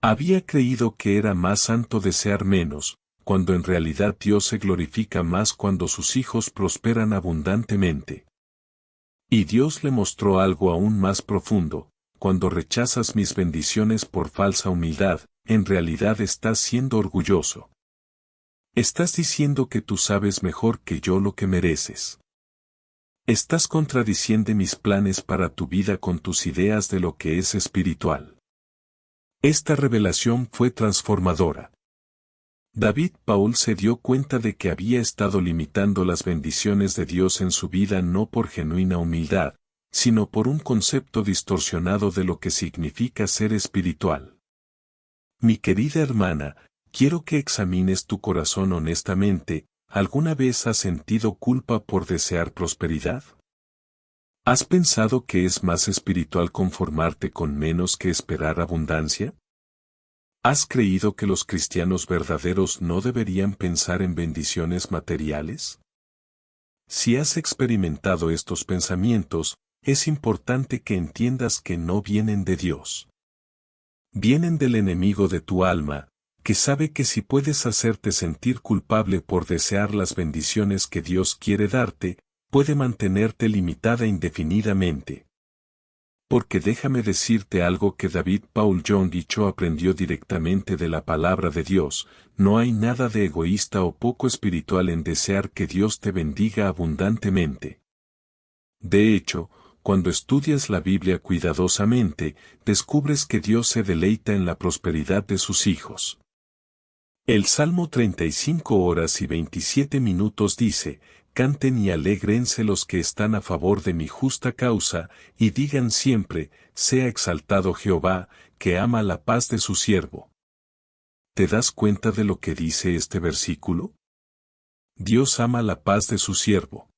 Había creído que era más santo desear menos, cuando en realidad Dios se glorifica más cuando sus hijos prosperan abundantemente. Y Dios le mostró algo aún más profundo, cuando rechazas mis bendiciones por falsa humildad, en realidad estás siendo orgulloso. Estás diciendo que tú sabes mejor que yo lo que mereces. Estás contradiciendo mis planes para tu vida con tus ideas de lo que es espiritual. Esta revelación fue transformadora. David Paul se dio cuenta de que había estado limitando las bendiciones de Dios en su vida no por genuina humildad, sino por un concepto distorsionado de lo que significa ser espiritual. Mi querida hermana, quiero que examines tu corazón honestamente. ¿Alguna vez has sentido culpa por desear prosperidad? ¿Has pensado que es más espiritual conformarte con menos que esperar abundancia? ¿Has creído que los cristianos verdaderos no deberían pensar en bendiciones materiales? Si has experimentado estos pensamientos, es importante que entiendas que no vienen de Dios. Vienen del enemigo de tu alma, que sabe que si puedes hacerte sentir culpable por desear las bendiciones que Dios quiere darte, puede mantenerte limitada indefinidamente. Porque déjame decirte algo que David Paul John Cho aprendió directamente de la palabra de Dios: no hay nada de egoísta o poco espiritual en desear que Dios te bendiga abundantemente. De hecho, cuando estudias la Biblia cuidadosamente, descubres que Dios se deleita en la prosperidad de sus hijos. El Salmo 35 horas y 27 minutos dice: canten y alégrense los que están a favor de mi justa causa, y digan siempre: sea exaltado Jehová, que ama la paz de su siervo. ¿Te das cuenta de lo que dice este versículo? Dios ama la paz de su siervo.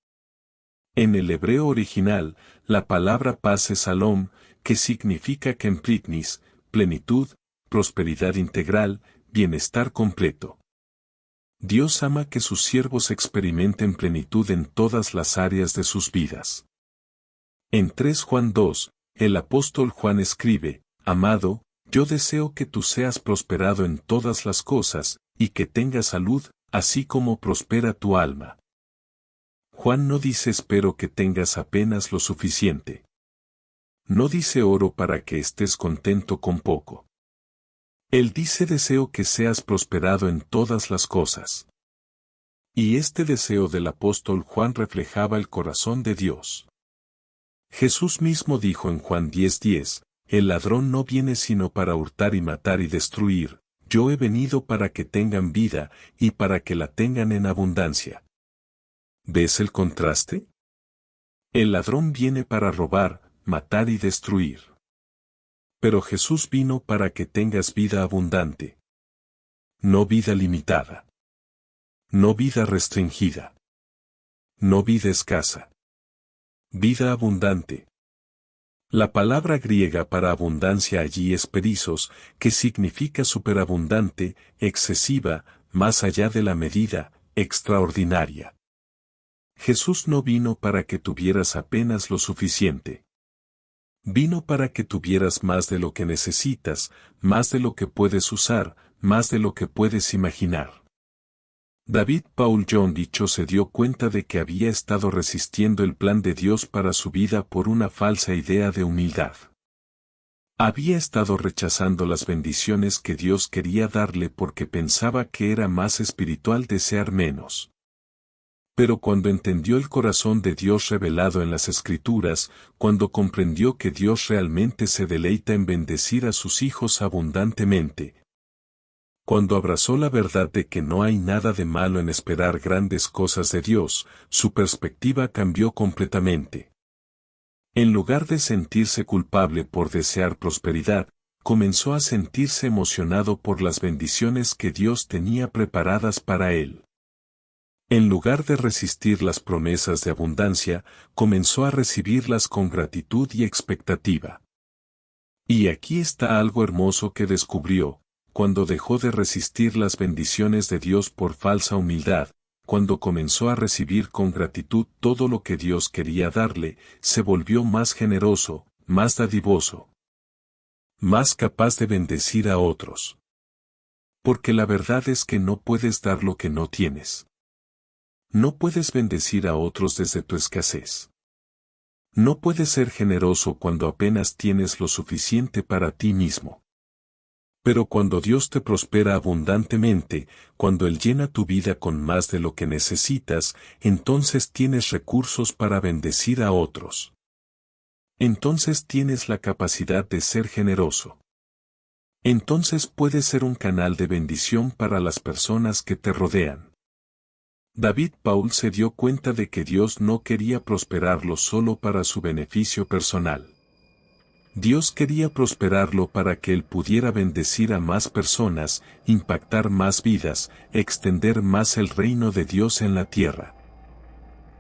En el hebreo original, la palabra paz es shalom, que significa kempritnis, plenitud, prosperidad integral, bienestar completo. Dios ama que sus siervos experimenten plenitud en todas las áreas de sus vidas. En 3 Juan 2, el apóstol Juan escribe: amado, yo deseo que tú seas prosperado en todas las cosas, y que tengas salud, así como prospera tu alma. Juan no dice espero que tengas apenas lo suficiente. No dice oro para que estés contento con poco. Él dice deseo que seas prosperado en todas las cosas. Y este deseo del apóstol Juan reflejaba el corazón de Dios. Jesús mismo dijo en Juan 10:10, el ladrón no viene sino para hurtar y matar y destruir, yo he venido para que tengan vida, y para que la tengan en abundancia. ¿Ves el contraste? El ladrón viene para robar, matar y destruir. Pero Jesús vino para que tengas vida abundante. No vida limitada. No vida restringida. No vida escasa. Vida abundante. La palabra griega para abundancia allí es perizos, que significa superabundante, excesiva, más allá de la medida, extraordinaria. Jesús no vino para que tuvieras apenas lo suficiente. Vino para que tuvieras más de lo que necesitas, más de lo que puedes usar, más de lo que puedes imaginar. David Paul John Cho se dio cuenta de que había estado resistiendo el plan de Dios para su vida por una falsa idea de humildad. Había estado rechazando las bendiciones que Dios quería darle porque pensaba que era más espiritual desear menos. Pero cuando entendió el corazón de Dios revelado en las Escrituras, cuando comprendió que Dios realmente se deleita en bendecir a sus hijos abundantemente, cuando abrazó la verdad de que no hay nada de malo en esperar grandes cosas de Dios, su perspectiva cambió completamente. En lugar de sentirse culpable por desear prosperidad, comenzó a sentirse emocionado por las bendiciones que Dios tenía preparadas para él. En lugar de resistir las promesas de abundancia, comenzó a recibirlas con gratitud y expectativa. Y aquí está algo hermoso que descubrió: cuando dejó de resistir las bendiciones de Dios por falsa humildad, cuando comenzó a recibir con gratitud todo lo que Dios quería darle, se volvió más generoso, más dadivoso, más capaz de bendecir a otros. Porque la verdad es que no puedes dar lo que no tienes. No puedes bendecir a otros desde tu escasez. No puedes ser generoso cuando apenas tienes lo suficiente para ti mismo. Pero cuando Dios te prospera abundantemente, cuando Él llena tu vida con más de lo que necesitas, entonces tienes recursos para bendecir a otros. Entonces tienes la capacidad de ser generoso. Entonces puedes ser un canal de bendición para las personas que te rodean. David Paul se dio cuenta de que Dios no quería prosperarlo solo para su beneficio personal. Dios quería prosperarlo para que él pudiera bendecir a más personas, impactar más vidas, extender más el reino de Dios en la tierra.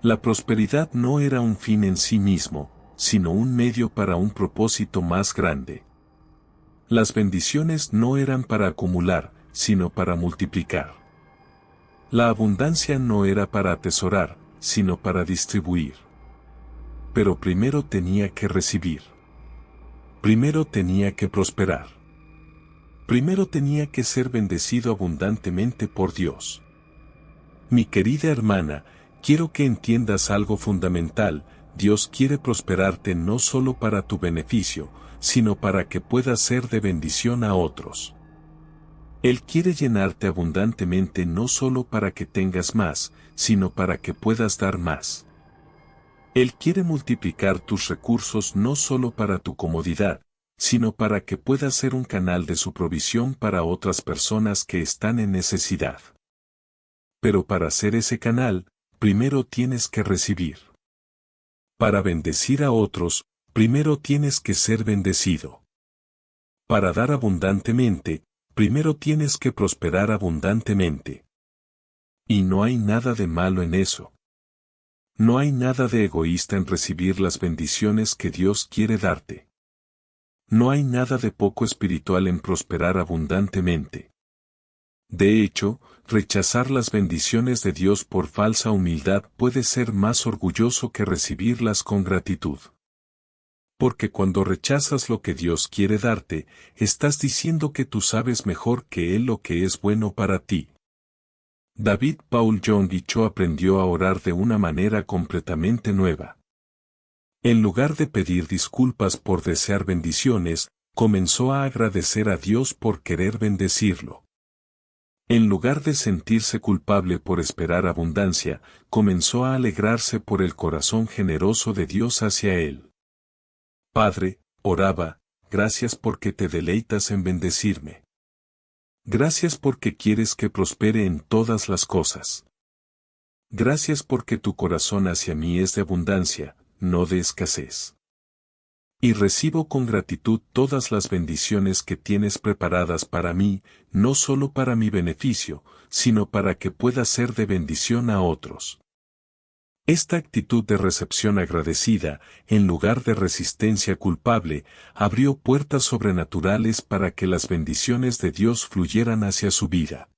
La prosperidad no era un fin en sí mismo, sino un medio para un propósito más grande. Las bendiciones no eran para acumular, sino para multiplicar. La abundancia no era para atesorar, sino para distribuir. Pero primero tenía que recibir. Primero tenía que prosperar. Primero tenía que ser bendecido abundantemente por Dios. Mi querida hermana, quiero que entiendas algo fundamental: Dios quiere prosperarte no solo para tu beneficio, sino para que puedas ser de bendición a otros. Él quiere llenarte abundantemente no solo para que tengas más, sino para que puedas dar más. Él quiere multiplicar tus recursos no solo para tu comodidad, sino para que puedas ser un canal de su provisión para otras personas que están en necesidad. Pero para ser ese canal, primero tienes que recibir. Para bendecir a otros, primero tienes que ser bendecido. Para dar abundantemente, primero tienes que prosperar abundantemente. Y no hay nada de malo en eso. No hay nada de egoísta en recibir las bendiciones que Dios quiere darte. No hay nada de poco espiritual en prosperar abundantemente. De hecho, rechazar las bendiciones de Dios por falsa humildad puede ser más orgulloso que recibirlas con gratitud. Porque cuando rechazas lo que Dios quiere darte, estás diciendo que tú sabes mejor que Él lo que es bueno para ti. David Paul Yonggi Cho aprendió a orar de una manera completamente nueva. En lugar de pedir disculpas por desear bendiciones, comenzó a agradecer a Dios por querer bendecirlo. En lugar de sentirse culpable por esperar abundancia, comenzó a alegrarse por el corazón generoso de Dios hacia él. Padre, oraba, gracias porque te deleitas en bendecirme. Gracias porque quieres que prospere en todas las cosas. Gracias porque tu corazón hacia mí es de abundancia, no de escasez. Y recibo con gratitud todas las bendiciones que tienes preparadas para mí, no solo para mi beneficio, sino para que pueda ser de bendición a otros. Esta actitud de recepción agradecida, en lugar de resistencia culpable, abrió puertas sobrenaturales para que las bendiciones de Dios fluyeran hacia su vida.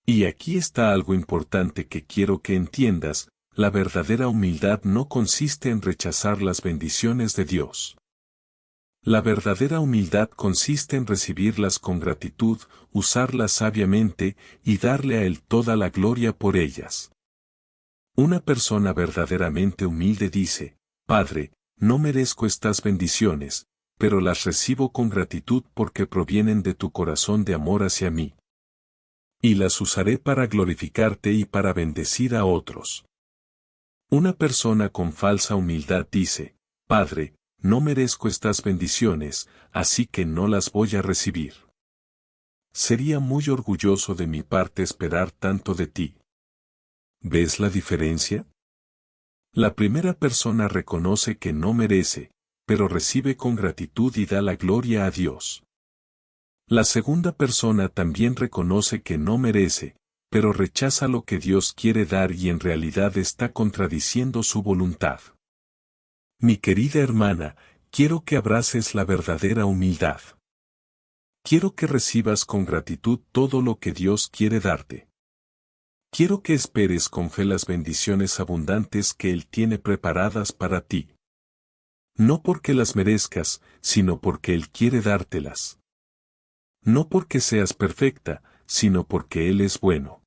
Y aquí está algo importante que quiero que entiendas: la verdadera humildad no consiste en rechazar las bendiciones de Dios. La verdadera humildad consiste en recibirlas con gratitud, usarlas sabiamente, y darle a Él toda la gloria por ellas. Una persona verdaderamente humilde dice: Padre, no merezco estas bendiciones, pero las recibo con gratitud porque provienen de tu corazón de amor hacia mí. Y las usaré para glorificarte y para bendecir a otros. Una persona con falsa humildad dice: Padre, no merezco estas bendiciones, así que no las voy a recibir. Sería muy orgulloso de mi parte esperar tanto de ti. ¿Ves la diferencia? La primera persona reconoce que no merece, pero recibe con gratitud y da la gloria a Dios. La segunda persona también reconoce que no merece, pero rechaza lo que Dios quiere dar y en realidad está contradiciendo su voluntad. Mi querida hermana, quiero que abraces la verdadera humildad. Quiero que recibas con gratitud todo lo que Dios quiere darte. Quiero que esperes con fe las bendiciones abundantes que Él tiene preparadas para ti. No porque las merezcas, sino porque Él quiere dártelas. No porque seas perfecta, sino porque Él es bueno.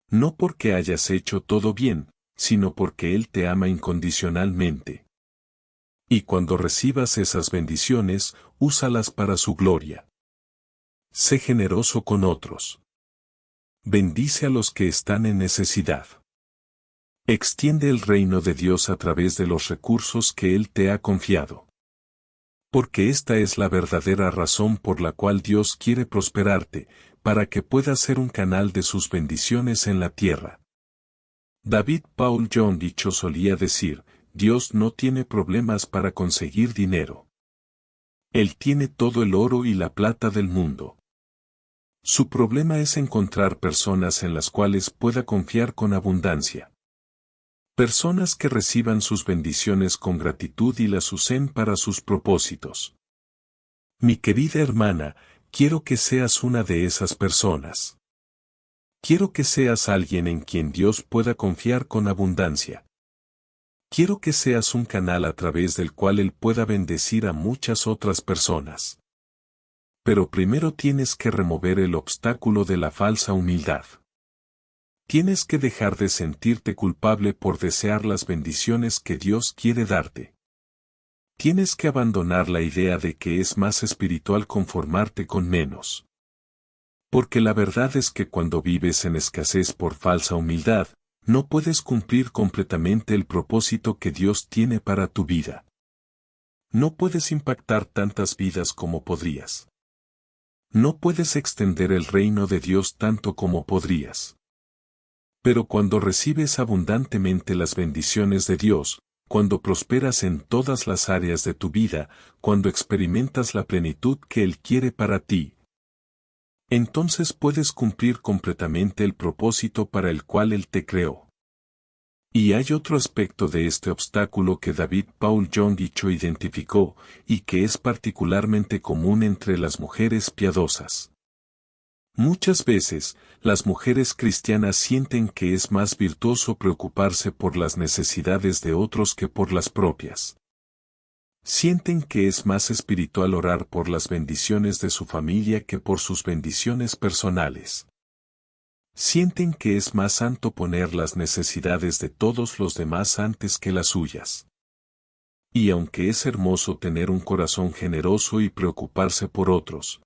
No porque hayas hecho todo bien, sino porque Él te ama incondicionalmente. Y cuando recibas esas bendiciones, úsalas para su gloria. Sé generoso con otros. Bendice a los que están en necesidad. Extiende el reino de Dios a través de los recursos que Él te ha confiado. Porque esta es la verdadera razón por la cual Dios quiere prosperarte, para que puedas ser un canal de sus bendiciones en la tierra. David Paul John Dicho solía decir, Dios no tiene problemas para conseguir dinero. Él tiene todo el oro y la plata del mundo. Su problema es encontrar personas en las cuales pueda confiar con abundancia. Personas que reciban sus bendiciones con gratitud y las usen para sus propósitos. Mi querida hermana, quiero que seas una de esas personas. Quiero que seas alguien en quien Dios pueda confiar con abundancia. Quiero que seas un canal a través del cual Él pueda bendecir a muchas otras personas. Pero primero tienes que remover el obstáculo de la falsa humildad. Tienes que dejar de sentirte culpable por desear las bendiciones que Dios quiere darte. Tienes que abandonar la idea de que es más espiritual conformarte con menos. Porque la verdad es que cuando vives en escasez por falsa humildad, no puedes cumplir completamente el propósito que Dios tiene para tu vida. No puedes impactar tantas vidas como podrías. No puedes extender el reino de Dios tanto como podrías. Pero cuando recibes abundantemente las bendiciones de Dios, cuando prosperas en todas las áreas de tu vida, cuando experimentas la plenitud que Él quiere para ti, entonces puedes cumplir completamente el propósito para el cual Él te creó. Y hay otro aspecto de este obstáculo que David Paul John Dicho identificó, y que es particularmente común entre las mujeres piadosas. Muchas veces, las mujeres cristianas sienten que es más virtuoso preocuparse por las necesidades de otros que por las propias. Sienten que es más espiritual orar por las bendiciones de su familia que por sus bendiciones personales. Sienten que es más santo poner las necesidades de todos los demás antes que las suyas. Y aunque es hermoso tener un corazón generoso y preocuparse por otros,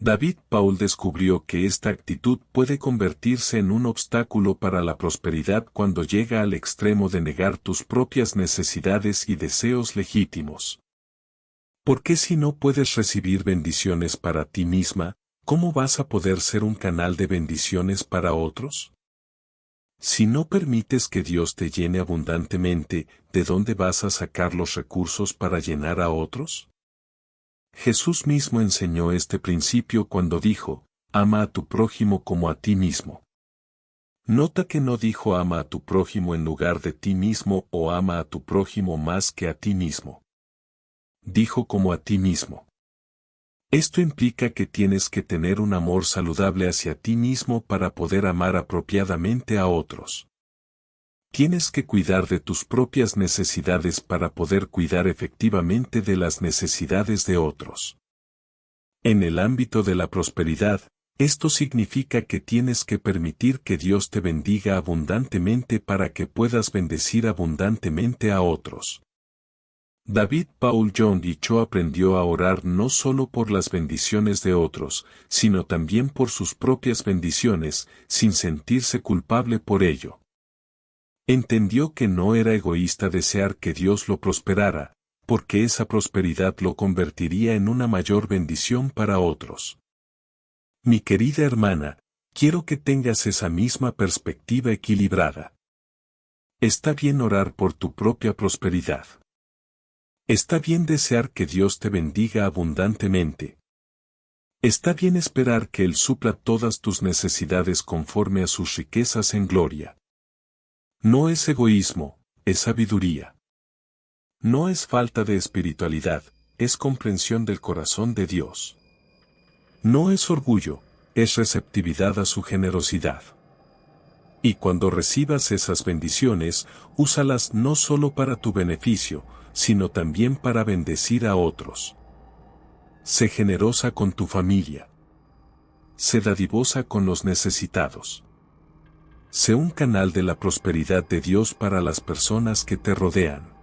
David Paul descubrió que esta actitud puede convertirse en un obstáculo para la prosperidad cuando llega al extremo de negar tus propias necesidades y deseos legítimos. Porque si no puedes recibir bendiciones para ti misma, ¿cómo vas a poder ser un canal de bendiciones para otros? Si no permites que Dios te llene abundantemente, ¿de dónde vas a sacar los recursos para llenar a otros? Jesús mismo enseñó este principio cuando dijo, ama a tu prójimo como a ti mismo. Nota que no dijo ama a tu prójimo en lugar de ti mismo o ama a tu prójimo más que a ti mismo. Dijo como a ti mismo. Esto implica que tienes que tener un amor saludable hacia ti mismo para poder amar apropiadamente a otros. Tienes que cuidar de tus propias necesidades para poder cuidar efectivamente de las necesidades de otros. En el ámbito de la prosperidad, esto significa que tienes que permitir que Dios te bendiga abundantemente para que puedas bendecir abundantemente a otros. David Paul John Dicho aprendió a orar no solo por las bendiciones de otros, sino también por sus propias bendiciones, sin sentirse culpable por ello. Entendió que no era egoísta desear que Dios lo prosperara, porque esa prosperidad lo convertiría en una mayor bendición para otros. Mi querida hermana, quiero que tengas esa misma perspectiva equilibrada. Está bien orar por tu propia prosperidad. Está bien desear que Dios te bendiga abundantemente. Está bien esperar que Él supla todas tus necesidades conforme a sus riquezas en gloria. No es egoísmo, es sabiduría. No es falta de espiritualidad, es comprensión del corazón de Dios. No es orgullo, es receptividad a su generosidad. Y cuando recibas esas bendiciones, úsalas no solo para tu beneficio, sino también para bendecir a otros. Sé generosa con tu familia. Sé dadivosa con los necesitados. Sé un canal de la prosperidad de Dios para las personas que te rodean.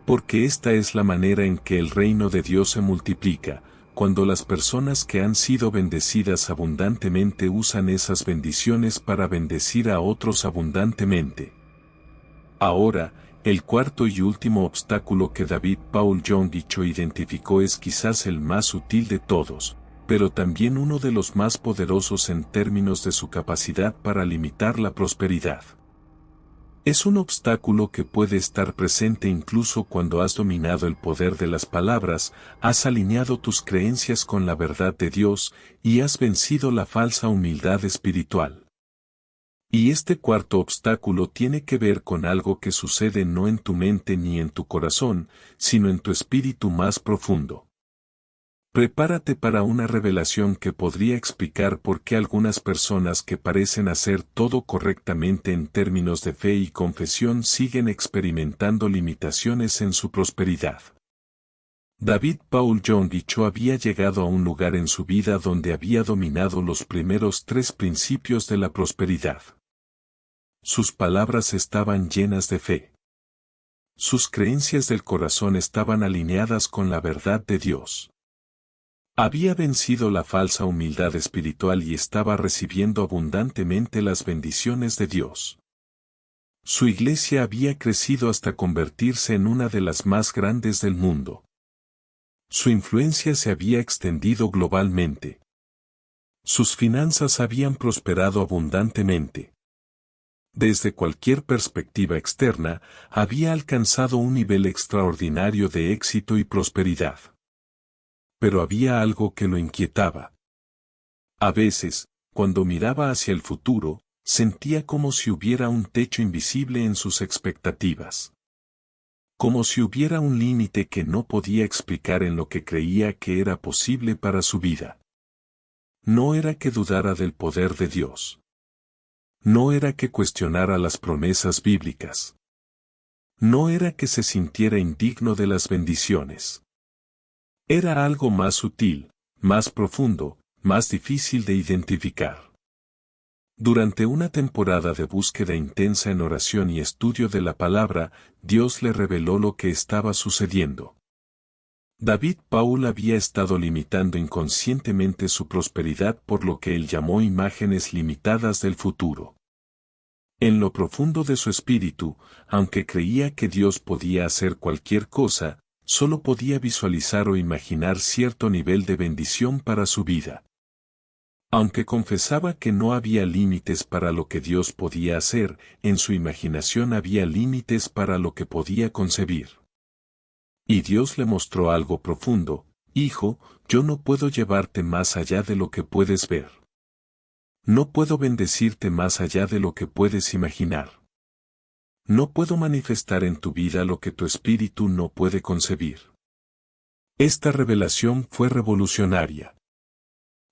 Porque esta es la manera en que el reino de Dios se multiplica, cuando las personas que han sido bendecidas abundantemente usan esas bendiciones para bendecir a otros abundantemente. Ahora, el cuarto y último obstáculo que David Paul Young identificó es quizás el más sutil de todos, pero también uno de los más poderosos en términos de su capacidad para limitar la prosperidad. Es un obstáculo que puede estar presente incluso cuando has dominado el poder de las palabras, has alineado tus creencias con la verdad de Dios y has vencido la falsa humildad espiritual. Y este cuarto obstáculo tiene que ver con algo que sucede no en tu mente ni en tu corazón, sino en tu espíritu más profundo. Prepárate para una revelación que podría explicar por qué algunas personas que parecen hacer todo correctamente en términos de fe y confesión siguen experimentando limitaciones en su prosperidad. David Paul Young había llegado a un lugar en su vida donde había dominado los primeros 3 principios de la prosperidad. Sus palabras estaban llenas de fe. Sus creencias del corazón estaban alineadas con la verdad de Dios. Había vencido la falsa humildad espiritual y estaba recibiendo abundantemente las bendiciones de Dios. Su iglesia había crecido hasta convertirse en una de las más grandes del mundo. Su influencia se había extendido globalmente. Sus finanzas habían prosperado abundantemente. Desde cualquier perspectiva externa, había alcanzado un nivel extraordinario de éxito y prosperidad. Pero había algo que lo inquietaba. A veces, cuando miraba hacia el futuro, sentía como si hubiera un techo invisible en sus expectativas. Como si hubiera un límite que no podía explicar en lo que creía que era posible para su vida. No era que dudara del poder de Dios. No era que cuestionara las promesas bíblicas. No era que se sintiera indigno de las bendiciones. Era algo más sutil, más profundo, más difícil de identificar. Durante una temporada de búsqueda intensa en oración y estudio de la palabra, Dios le reveló lo que estaba sucediendo. David Paul había estado limitando inconscientemente su prosperidad por lo que él llamó imágenes limitadas del futuro. En lo profundo de su espíritu, aunque creía que Dios podía hacer cualquier cosa, solo podía visualizar o imaginar cierto nivel de bendición para su vida. Aunque confesaba que no había límites para lo que Dios podía hacer, en su imaginación había límites para lo que podía concebir. Y Dios le mostró algo profundo: hijo, yo no puedo llevarte más allá de lo que puedes ver. No puedo bendecirte más allá de lo que puedes imaginar. No puedo manifestar en tu vida lo que tu espíritu no puede concebir. Esta revelación fue revolucionaria.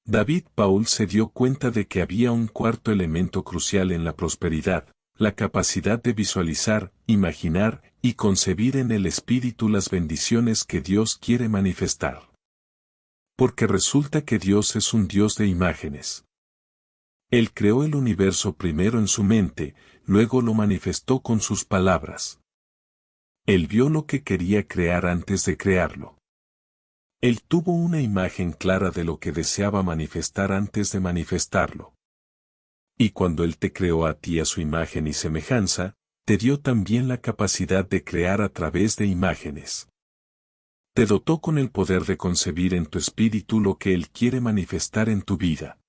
David Paul se dio cuenta de que había un cuarto elemento crucial en la prosperidad: la capacidad de visualizar, imaginar y concebir en el espíritu las bendiciones que Dios quiere manifestar. Porque resulta que Dios es un Dios de imágenes. Él creó el universo primero en su mente, luego lo manifestó con sus palabras. Él vio lo que quería crear antes de crearlo. Él tuvo una imagen clara de lo que deseaba manifestar antes de manifestarlo. Y cuando Él te creó a ti a su imagen y semejanza, te dio también la capacidad de crear a través de imágenes. Te dotó con el poder de concebir en tu espíritu lo que Él quiere manifestar en tu vida.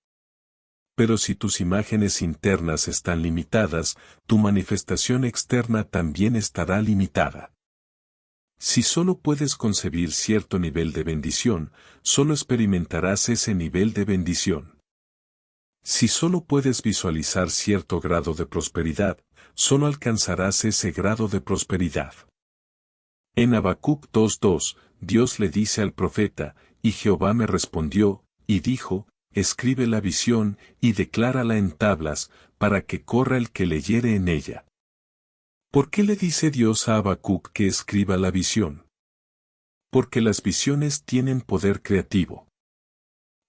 Pero si tus imágenes internas están limitadas, tu manifestación externa también estará limitada. Si solo puedes concebir cierto nivel de bendición, solo experimentarás ese nivel de bendición. Si solo puedes visualizar cierto grado de prosperidad, solo alcanzarás ese grado de prosperidad. En Habacuc 2:2, Dios le dice al profeta: y Jehová me respondió, y dijo: escribe la visión, y declárala en tablas, para que corra el que leyere en ella. ¿Por qué le dice Dios a Habacuc que escriba la visión? Porque las visiones tienen poder creativo.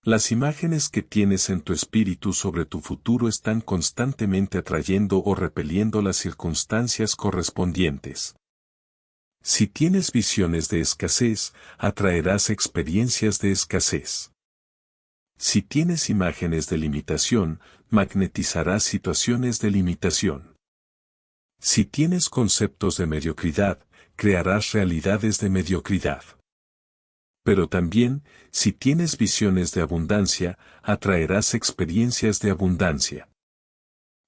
Las imágenes que tienes en tu espíritu sobre tu futuro están constantemente atrayendo o repeliendo las circunstancias correspondientes. Si tienes visiones de escasez, atraerás experiencias de escasez. Si tienes imágenes de limitación, magnetizarás situaciones de limitación. Si tienes conceptos de mediocridad, crearás realidades de mediocridad. Pero también, si tienes visiones de abundancia, atraerás experiencias de abundancia.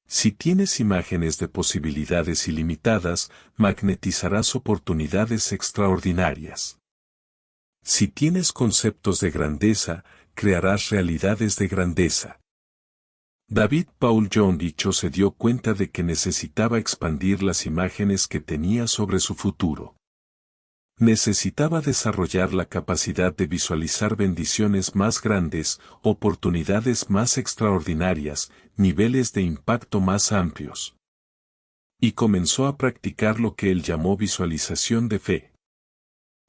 Si tienes imágenes de posibilidades ilimitadas, magnetizarás oportunidades extraordinarias. Si tienes conceptos de grandeza, crearás realidades de grandeza. David Paul John Dicho se dio cuenta de que necesitaba expandir las imágenes que tenía sobre su futuro. Necesitaba desarrollar la capacidad de visualizar bendiciones más grandes, oportunidades más extraordinarias, niveles de impacto más amplios. Y comenzó a practicar lo que él llamó visualización de fe.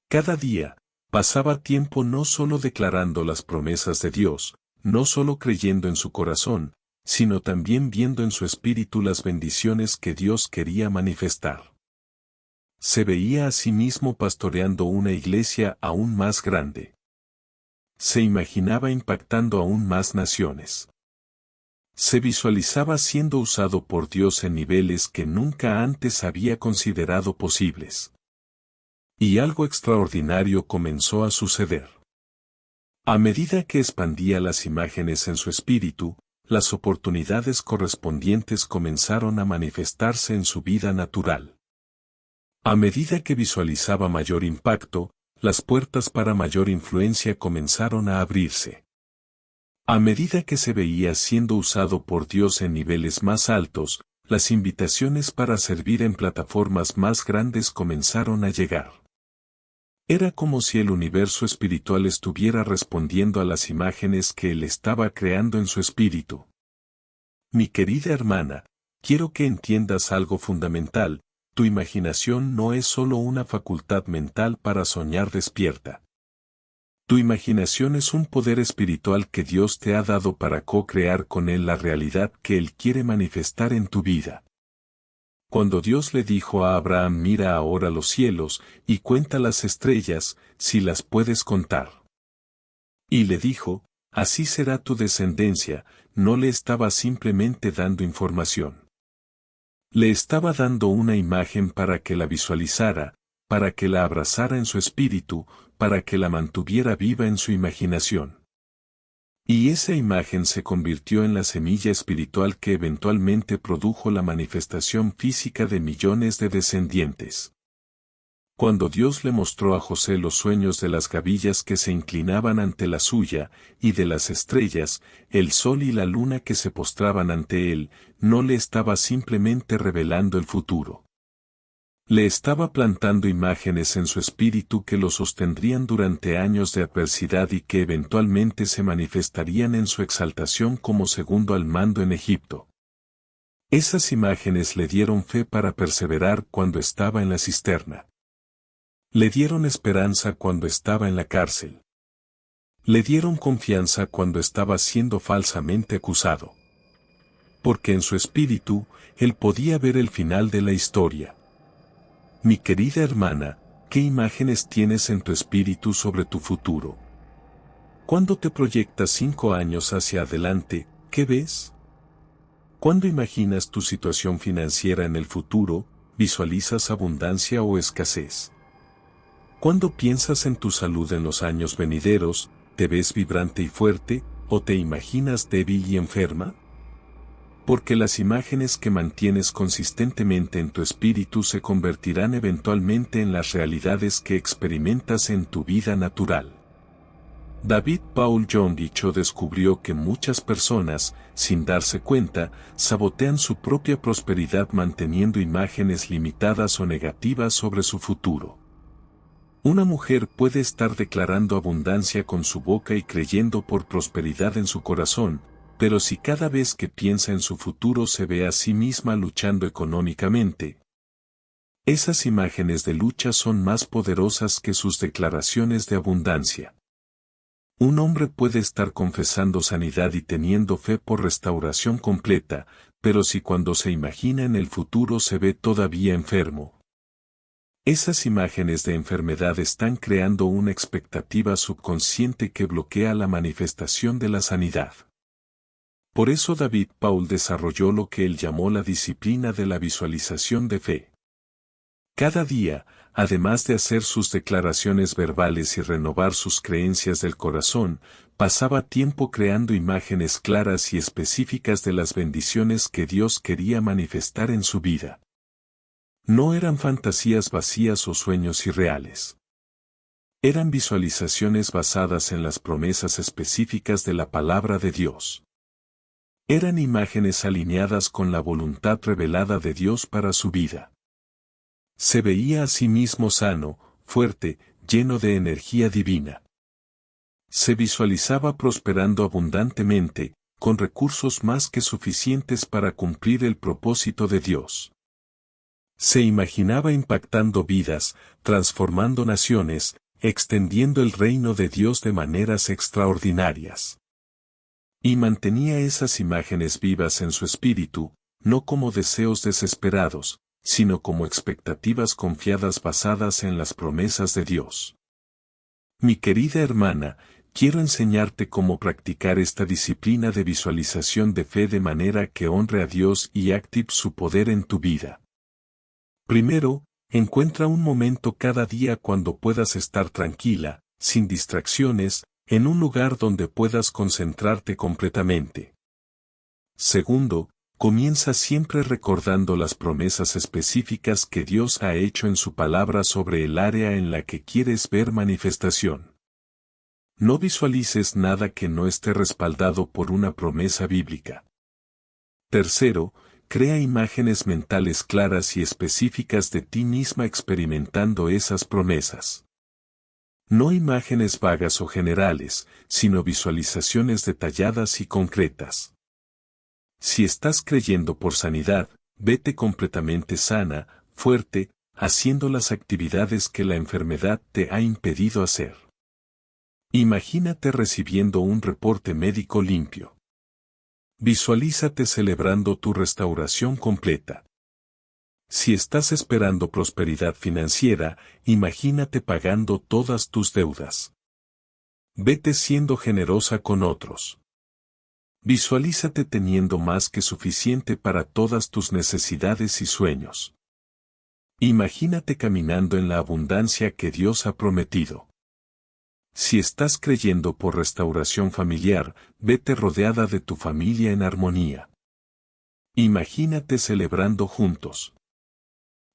Cada día, pasaba tiempo no solo declarando las promesas de Dios, no solo creyendo en su corazón, sino también viendo en su espíritu las bendiciones que Dios quería manifestar. Se veía a sí mismo pastoreando una iglesia aún más grande. Se imaginaba impactando aún más naciones. Se visualizaba siendo usado por Dios en niveles que nunca antes había considerado posibles. Y algo extraordinario comenzó a suceder. A medida que expandía las imágenes en su espíritu, las oportunidades correspondientes comenzaron a manifestarse en su vida natural. A medida que visualizaba mayor impacto, las puertas para mayor influencia comenzaron a abrirse. A medida que se veía siendo usado por Dios en niveles más altos, las invitaciones para servir en plataformas más grandes comenzaron a llegar. Era como si el universo espiritual estuviera respondiendo a las imágenes que él estaba creando en su espíritu. Mi querida hermana, quiero que entiendas algo fundamental. Tu imaginación no es solo una facultad mental para soñar despierta. Tu imaginación es un poder espiritual que Dios te ha dado para co-crear con Él la realidad que Él quiere manifestar en tu vida. Cuando Dios le dijo a Abraham: mira ahora los cielos, y cuenta las estrellas, si las puedes contar. Y le dijo: así será tu descendencia, no le estaba simplemente dando información. Le estaba dando una imagen para que la visualizara, para que la abrazara en su espíritu, para que la mantuviera viva en su imaginación. Y esa imagen se convirtió en la semilla espiritual que eventualmente produjo la manifestación física de millones de descendientes. Cuando Dios le mostró a José los sueños de las gavillas que se inclinaban ante la suya, y de las estrellas, el sol y la luna que se postraban ante él, no le estaba simplemente revelando el futuro. Le estaba plantando imágenes en su espíritu que lo sostendrían durante años de adversidad y que eventualmente se manifestarían en su exaltación como segundo al mando en Egipto. Esas imágenes le dieron fe para perseverar cuando estaba en la cisterna. Le dieron esperanza cuando estaba en la cárcel. Le dieron confianza cuando estaba siendo falsamente acusado. Porque en su espíritu, él podía ver el final de la historia. Mi querida hermana, ¿qué imágenes tienes en tu espíritu sobre tu futuro? Cuando te proyectas 5 años hacia adelante, ¿qué ves? Cuando imaginas tu situación financiera en el futuro, ¿visualizas abundancia o escasez? Cuando piensas en tu salud en los años venideros, ¿te ves vibrante y fuerte, o te imaginas débil y enferma? Porque las imágenes que mantienes consistentemente en tu espíritu se convertirán eventualmente en las realidades que experimentas en tu vida natural. David Paul John Dicho descubrió que muchas personas, sin darse cuenta, sabotean su propia prosperidad manteniendo imágenes limitadas o negativas sobre su futuro. Una mujer puede estar declarando abundancia con su boca y creyendo por prosperidad en su corazón, pero si cada vez que piensa en su futuro se ve a sí misma luchando económicamente, esas imágenes de lucha son más poderosas que sus declaraciones de abundancia. Un hombre puede estar confesando sanidad y teniendo fe por restauración completa, pero si cuando se imagina en el futuro se ve todavía enfermo, Esas imágenes de enfermedad están creando una expectativa subconsciente que bloquea la manifestación de la sanidad. Por eso David Paul desarrolló lo que él llamó la disciplina de la visualización de fe. Cada día, además de hacer sus declaraciones verbales y renovar sus creencias del corazón, pasaba tiempo creando imágenes claras y específicas de las bendiciones que Dios quería manifestar en su vida. No eran fantasías vacías o sueños irreales. Eran visualizaciones basadas en las promesas específicas de la palabra de Dios. Eran imágenes alineadas con la voluntad revelada de Dios para su vida. Se veía a sí mismo sano, fuerte, lleno de energía divina. Se visualizaba prosperando abundantemente, con recursos más que suficientes para cumplir el propósito de Dios. Se imaginaba impactando vidas, transformando naciones, extendiendo el reino de Dios de maneras extraordinarias. Y mantenía esas imágenes vivas en su espíritu, no como deseos desesperados, sino como expectativas confiadas basadas en las promesas de Dios. Mi querida hermana, quiero enseñarte cómo practicar esta disciplina de visualización de fe de manera que honre a Dios y active su poder en tu vida. Primero, encuentra un momento cada día cuando puedas estar tranquila, sin distracciones, en un lugar donde puedas concentrarte completamente. Segundo, comienza siempre recordando las promesas específicas que Dios ha hecho en su palabra sobre el área en la que quieres ver manifestación. No visualices nada que no esté respaldado por una promesa bíblica. Tercero, crea imágenes mentales claras y específicas de ti misma experimentando esas promesas. No imágenes vagas o generales, sino visualizaciones detalladas y concretas. Si estás creyendo por sanidad, vete completamente sana, fuerte, haciendo las actividades que la enfermedad te ha impedido hacer. Imagínate recibiendo un reporte médico limpio. Visualízate celebrando tu restauración completa. Si estás esperando prosperidad financiera, imagínate pagando todas tus deudas. Vete siendo generosa con otros. Visualízate teniendo más que suficiente para todas tus necesidades y sueños. Imagínate caminando en la abundancia que Dios ha prometido. Si estás creyendo por restauración familiar, vete rodeada de tu familia en armonía. Imagínate celebrando juntos.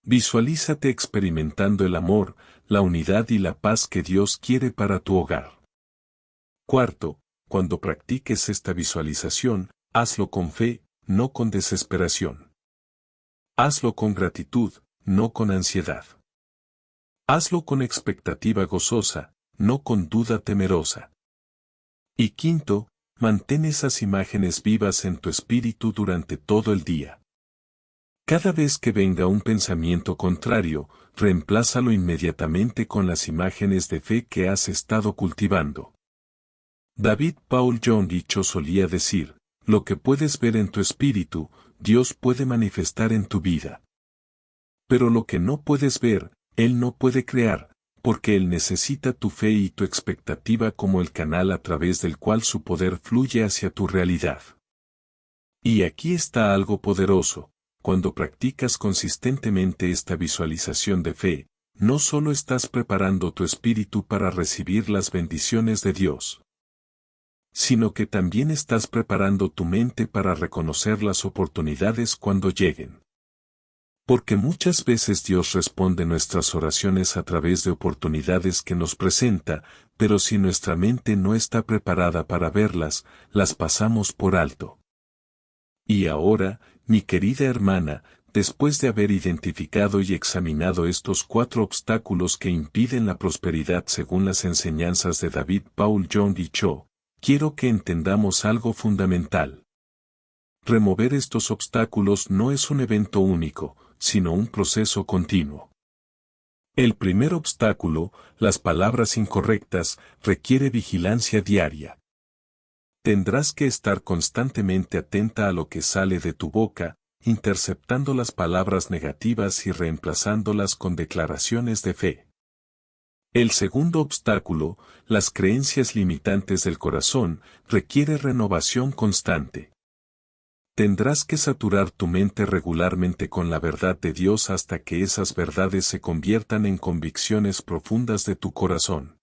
Visualízate experimentando el amor, la unidad y la paz que Dios quiere para tu hogar. Cuarto, cuando practiques esta visualización, hazlo con fe, no con desesperación. Hazlo con gratitud, no con ansiedad. Hazlo con expectativa gozosa, no con duda temerosa. Y quinto, mantén esas imágenes vivas en tu espíritu durante todo el día. Cada vez que venga un pensamiento contrario, reemplázalo inmediatamente con las imágenes de fe que has estado cultivando. David Paul John Dicho solía decir, lo que puedes ver en tu espíritu, Dios puede manifestar en tu vida. Pero lo que no puedes ver, Él no puede crear, porque Él necesita tu fe y tu expectativa como el canal a través del cual su poder fluye hacia tu realidad. Y aquí está algo poderoso, cuando practicas consistentemente esta visualización de fe, no solo estás preparando tu espíritu para recibir las bendiciones de Dios, sino que también estás preparando tu mente para reconocer las oportunidades cuando lleguen. Porque muchas veces Dios responde nuestras oraciones a través de oportunidades que nos presenta, pero si nuestra mente no está preparada para verlas, las pasamos por alto. Y ahora, mi querida hermana, después de haber identificado y examinado estos 4 obstáculos que impiden la prosperidad según las enseñanzas de David Paul John Cho, quiero que entendamos algo fundamental. Remover estos obstáculos no es un evento único, sino un proceso continuo. El primer obstáculo, las palabras incorrectas, requiere vigilancia diaria. Tendrás que estar constantemente atenta a lo que sale de tu boca, interceptando las palabras negativas y reemplazándolas con declaraciones de fe. El segundo obstáculo, las creencias limitantes del corazón, requiere renovación constante. Tendrás que saturar tu mente regularmente con la verdad de Dios hasta que esas verdades se conviertan en convicciones profundas de tu corazón.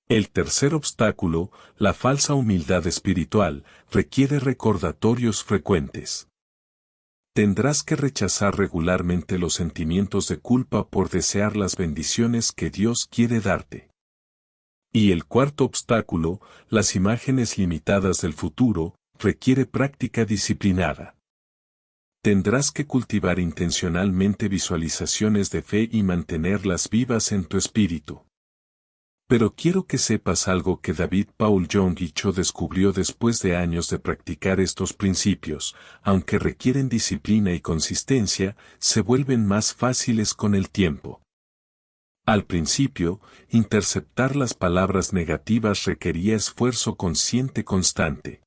El tercer obstáculo, la falsa humildad espiritual, requiere recordatorios frecuentes. Tendrás que rechazar regularmente los sentimientos de culpa por desear las bendiciones que Dios quiere darte. Y el cuarto obstáculo, las imágenes limitadas del futuro, requiere práctica disciplinada. Tendrás que cultivar intencionalmente visualizaciones de fe y mantenerlas vivas en tu espíritu. Pero quiero que sepas algo que David Paul Yonggi Cho descubrió después de años de practicar estos principios, aunque requieren disciplina y consistencia, se vuelven más fáciles con el tiempo. Al principio, interceptar las palabras negativas requería esfuerzo consciente constante.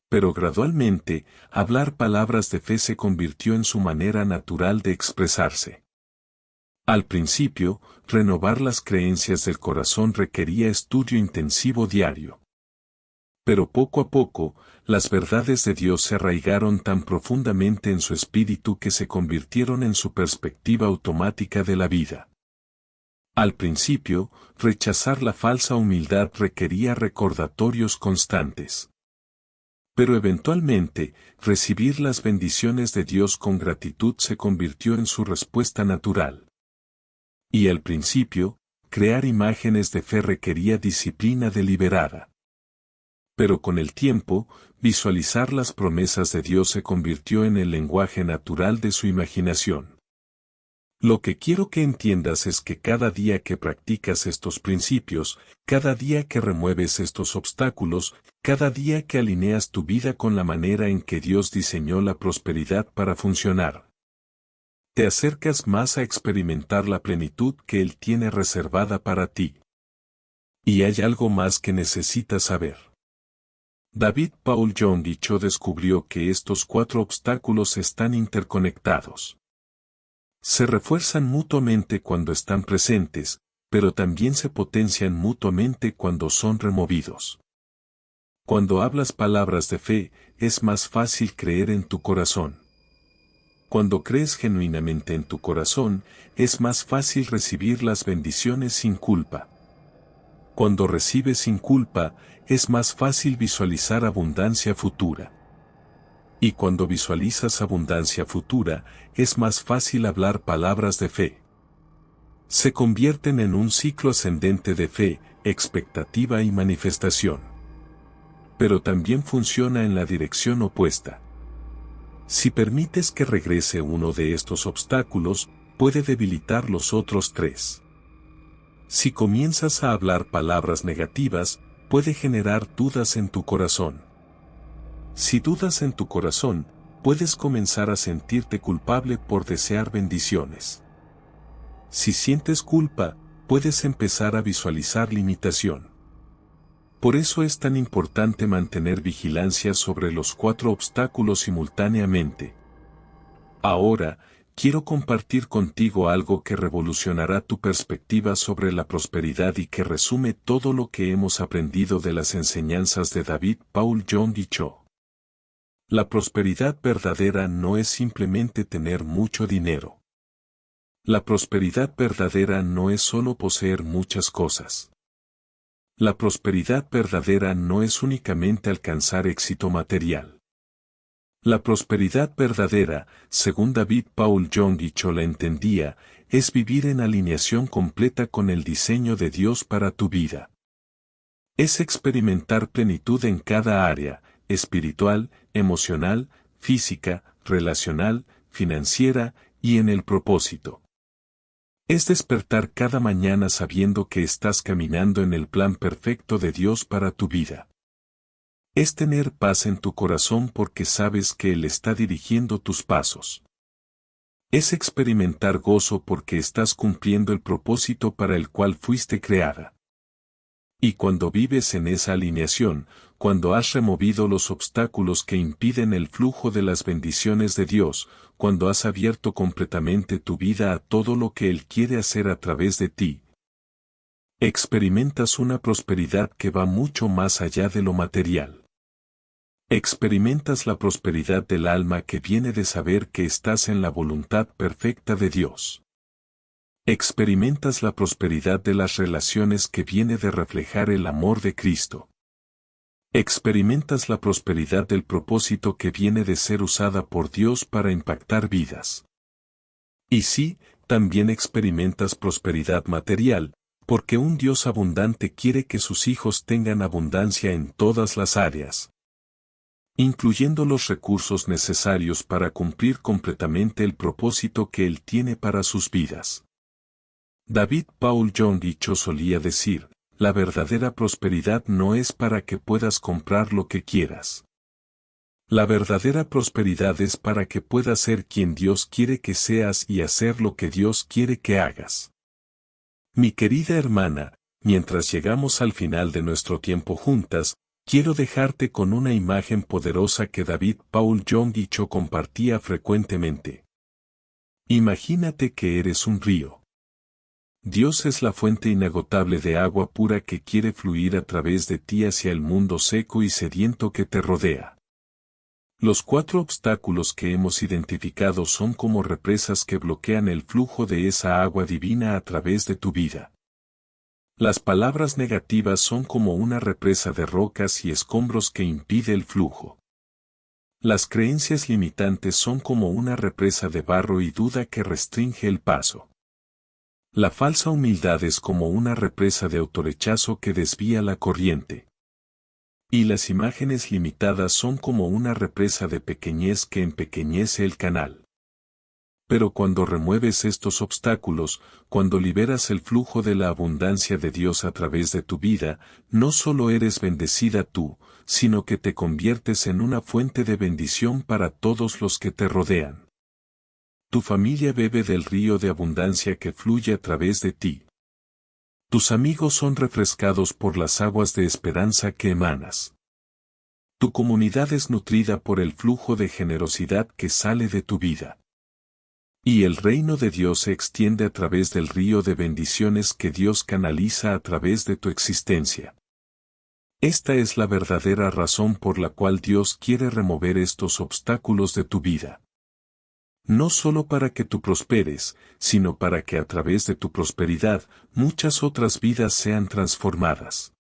Pero gradualmente, hablar palabras de fe se convirtió en su manera natural de expresarse. Al principio, renovar las creencias del corazón requería estudio intensivo diario. Pero poco a poco, las verdades de Dios se arraigaron tan profundamente en su espíritu que se convirtieron en su perspectiva automática de la vida. Al principio, rechazar la falsa humildad requería recordatorios constantes. Pero eventualmente, recibir las bendiciones de Dios con gratitud se convirtió en su respuesta natural. Y al principio, crear imágenes de fe requería disciplina deliberada. Pero con el tiempo, visualizar las promesas de Dios se convirtió en el lenguaje natural de su imaginación. Lo que quiero que entiendas es que cada día que practicas estos principios, cada día que remueves estos obstáculos, cada día que alineas tu vida con la manera en que Dios diseñó la prosperidad para funcionar, te acercas más a experimentar la plenitud que Él tiene reservada para ti. Y hay algo más que necesitas saber. David Paul Yonggi Cho descubrió que estos 4 obstáculos están interconectados. Se refuerzan mutuamente cuando están presentes, pero también se potencian mutuamente cuando son removidos. Cuando hablas palabras de fe, es más fácil creer en tu corazón. Cuando crees genuinamente en tu corazón, es más fácil recibir las bendiciones sin culpa. Cuando recibes sin culpa, es más fácil visualizar abundancia futura. Y cuando visualizas abundancia futura, es más fácil hablar palabras de fe. Se convierten en un ciclo ascendente de fe, expectativa y manifestación. Pero también funciona en la dirección opuesta. Si permites que regrese uno de estos obstáculos, puede debilitar los otros 3. Si comienzas a hablar palabras negativas, puede generar dudas en tu corazón. Si dudas en tu corazón, puedes comenzar a sentirte culpable por desear bendiciones. Si sientes culpa, puedes empezar a visualizar limitación. Por eso es tan importante mantener vigilancia sobre los 4 obstáculos simultáneamente. Ahora, quiero compartir contigo algo que revolucionará tu perspectiva sobre la prosperidad y que resume todo lo que hemos aprendido de las enseñanzas de David Paul Yonggi Cho. La prosperidad verdadera no es simplemente tener mucho dinero. La prosperidad verdadera no es solo poseer muchas cosas. La prosperidad verdadera no es únicamente alcanzar éxito material. La prosperidad verdadera, según David Paul Yonggi Cho la entendía, es vivir en alineación completa con el diseño de Dios para tu vida. Es experimentar plenitud en cada área, espiritual, emocional, física, relacional, financiera y en el propósito. Es despertar cada mañana sabiendo que estás caminando en el plan perfecto de Dios para tu vida. Es tener paz en tu corazón porque sabes que Él está dirigiendo tus pasos. Es experimentar gozo porque estás cumpliendo el propósito para el cual fuiste creada. Y cuando vives en esa alineación, cuando has removido los obstáculos que impiden el flujo de las bendiciones de Dios, cuando has abierto completamente tu vida a todo lo que Él quiere hacer a través de ti, experimentas una prosperidad que va mucho más allá de lo material. Experimentas la prosperidad del alma que viene de saber que estás en la voluntad perfecta de Dios. Experimentas la prosperidad de las relaciones que viene de reflejar el amor de Cristo. Experimentas la prosperidad del propósito que viene de ser usada por Dios para impactar vidas. Y sí, también experimentas prosperidad material, porque un Dios abundante quiere que sus hijos tengan abundancia en todas las áreas, incluyendo los recursos necesarios para cumplir completamente el propósito que Él tiene para sus vidas. David Paul Yonggi Cho solía decir, la verdadera prosperidad no es para que puedas comprar lo que quieras. La verdadera prosperidad es para que puedas ser quien Dios quiere que seas y hacer lo que Dios quiere que hagas. Mi querida hermana, mientras llegamos al final de nuestro tiempo juntas, quiero dejarte con una imagen poderosa que David Paul Yonggi Cho compartía frecuentemente. Imagínate que eres un río. Dios es la fuente inagotable de agua pura que quiere fluir a través de ti hacia el mundo seco y sediento que te rodea. Los 4 obstáculos que hemos identificado son como represas que bloquean el flujo de esa agua divina a través de tu vida. Las palabras negativas son como una represa de rocas y escombros que impide el flujo. Las creencias limitantes son como una represa de barro y duda que restringe el paso. La falsa humildad es como una represa de autorrechazo que desvía la corriente. Y las imágenes limitadas son como una represa de pequeñez que empequeñece el canal. Pero cuando remueves estos obstáculos, cuando liberas el flujo de la abundancia de Dios a través de tu vida, no solo eres bendecida tú, sino que te conviertes en una fuente de bendición para todos los que te rodean. Tu familia bebe del río de abundancia que fluye a través de ti. Tus amigos son refrescados por las aguas de esperanza que emanas. Tu comunidad es nutrida por el flujo de generosidad que sale de tu vida. Y el reino de Dios se extiende a través del río de bendiciones que Dios canaliza a través de tu existencia. Esta es la verdadera razón por la cual Dios quiere remover estos obstáculos de tu vida. No solo para que tú prosperes, sino para que a través de tu prosperidad, muchas otras vidas sean transformadas.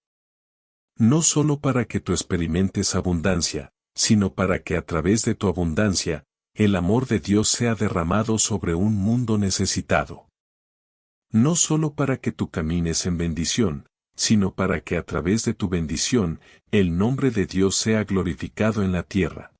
No solo para que tú experimentes abundancia, sino para que a través de tu abundancia, el amor de Dios sea derramado sobre un mundo necesitado. No solo para que tú camines en bendición, sino para que a través de tu bendición, el nombre de Dios sea glorificado en la tierra.